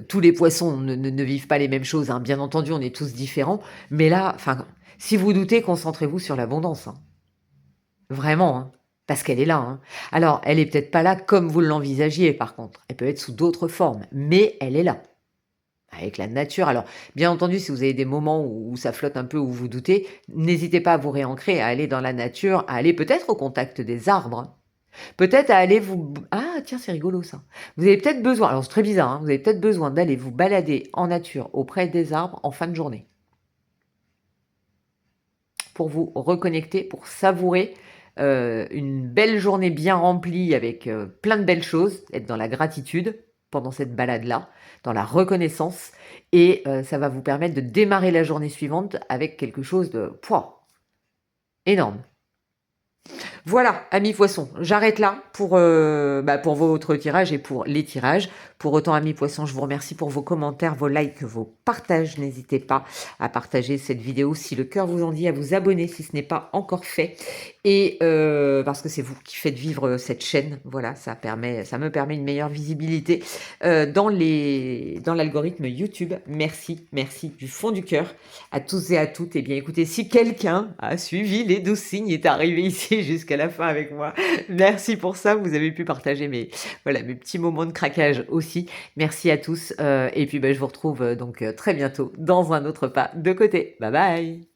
tous les poissons ne vivent pas les mêmes choses, hein. Bien entendu, on est tous différents. Mais là, enfin, si vous doutez, concentrez-vous sur l'abondance, hein. Vraiment, hein. Parce qu'elle est là, hein. Alors, elle est peut-être pas là comme vous l'envisagiez, par contre. Elle peut être sous d'autres formes, mais elle est là. Avec la nature. Alors, bien entendu, si vous avez des moments où ça flotte un peu, où vous doutez, n'hésitez pas à vous réancrer, à aller dans la nature, à aller peut-être au contact des arbres. Peut-être à aller vous... Ah, tiens, c'est rigolo ça. Vous avez peut-être besoin, alors c'est très bizarre, hein, vous avez peut-être besoin d'aller vous balader en nature auprès des arbres en fin de journée. Pour vous reconnecter, pour savourer une belle journée bien remplie avec plein de belles choses, être dans la gratitude pendant cette balade-là, dans la reconnaissance, et ça va vous permettre de démarrer la journée suivante avec quelque chose de énorme. Voilà, amis poissons, j'arrête là pour votre tirage et pour les tirages. Pour autant, amis poissons, je vous remercie pour vos commentaires, vos likes, vos partages. N'hésitez pas à partager cette vidéo si le cœur vous en dit, à vous abonner si ce n'est pas encore fait. Et parce que c'est vous qui faites vivre cette chaîne, voilà, ça me permet une meilleure visibilité dans l'algorithme YouTube. Merci du fond du cœur à tous et à toutes. Et bien écoutez, si quelqu'un a suivi les 12 signes, est arrivé ici jusqu'à la fin avec moi, merci pour ça. Vous avez pu partager mes petits moments de craquage aussi. Merci à tous. Et puis je vous retrouve donc très bientôt dans un autre pas de côté. Bye bye.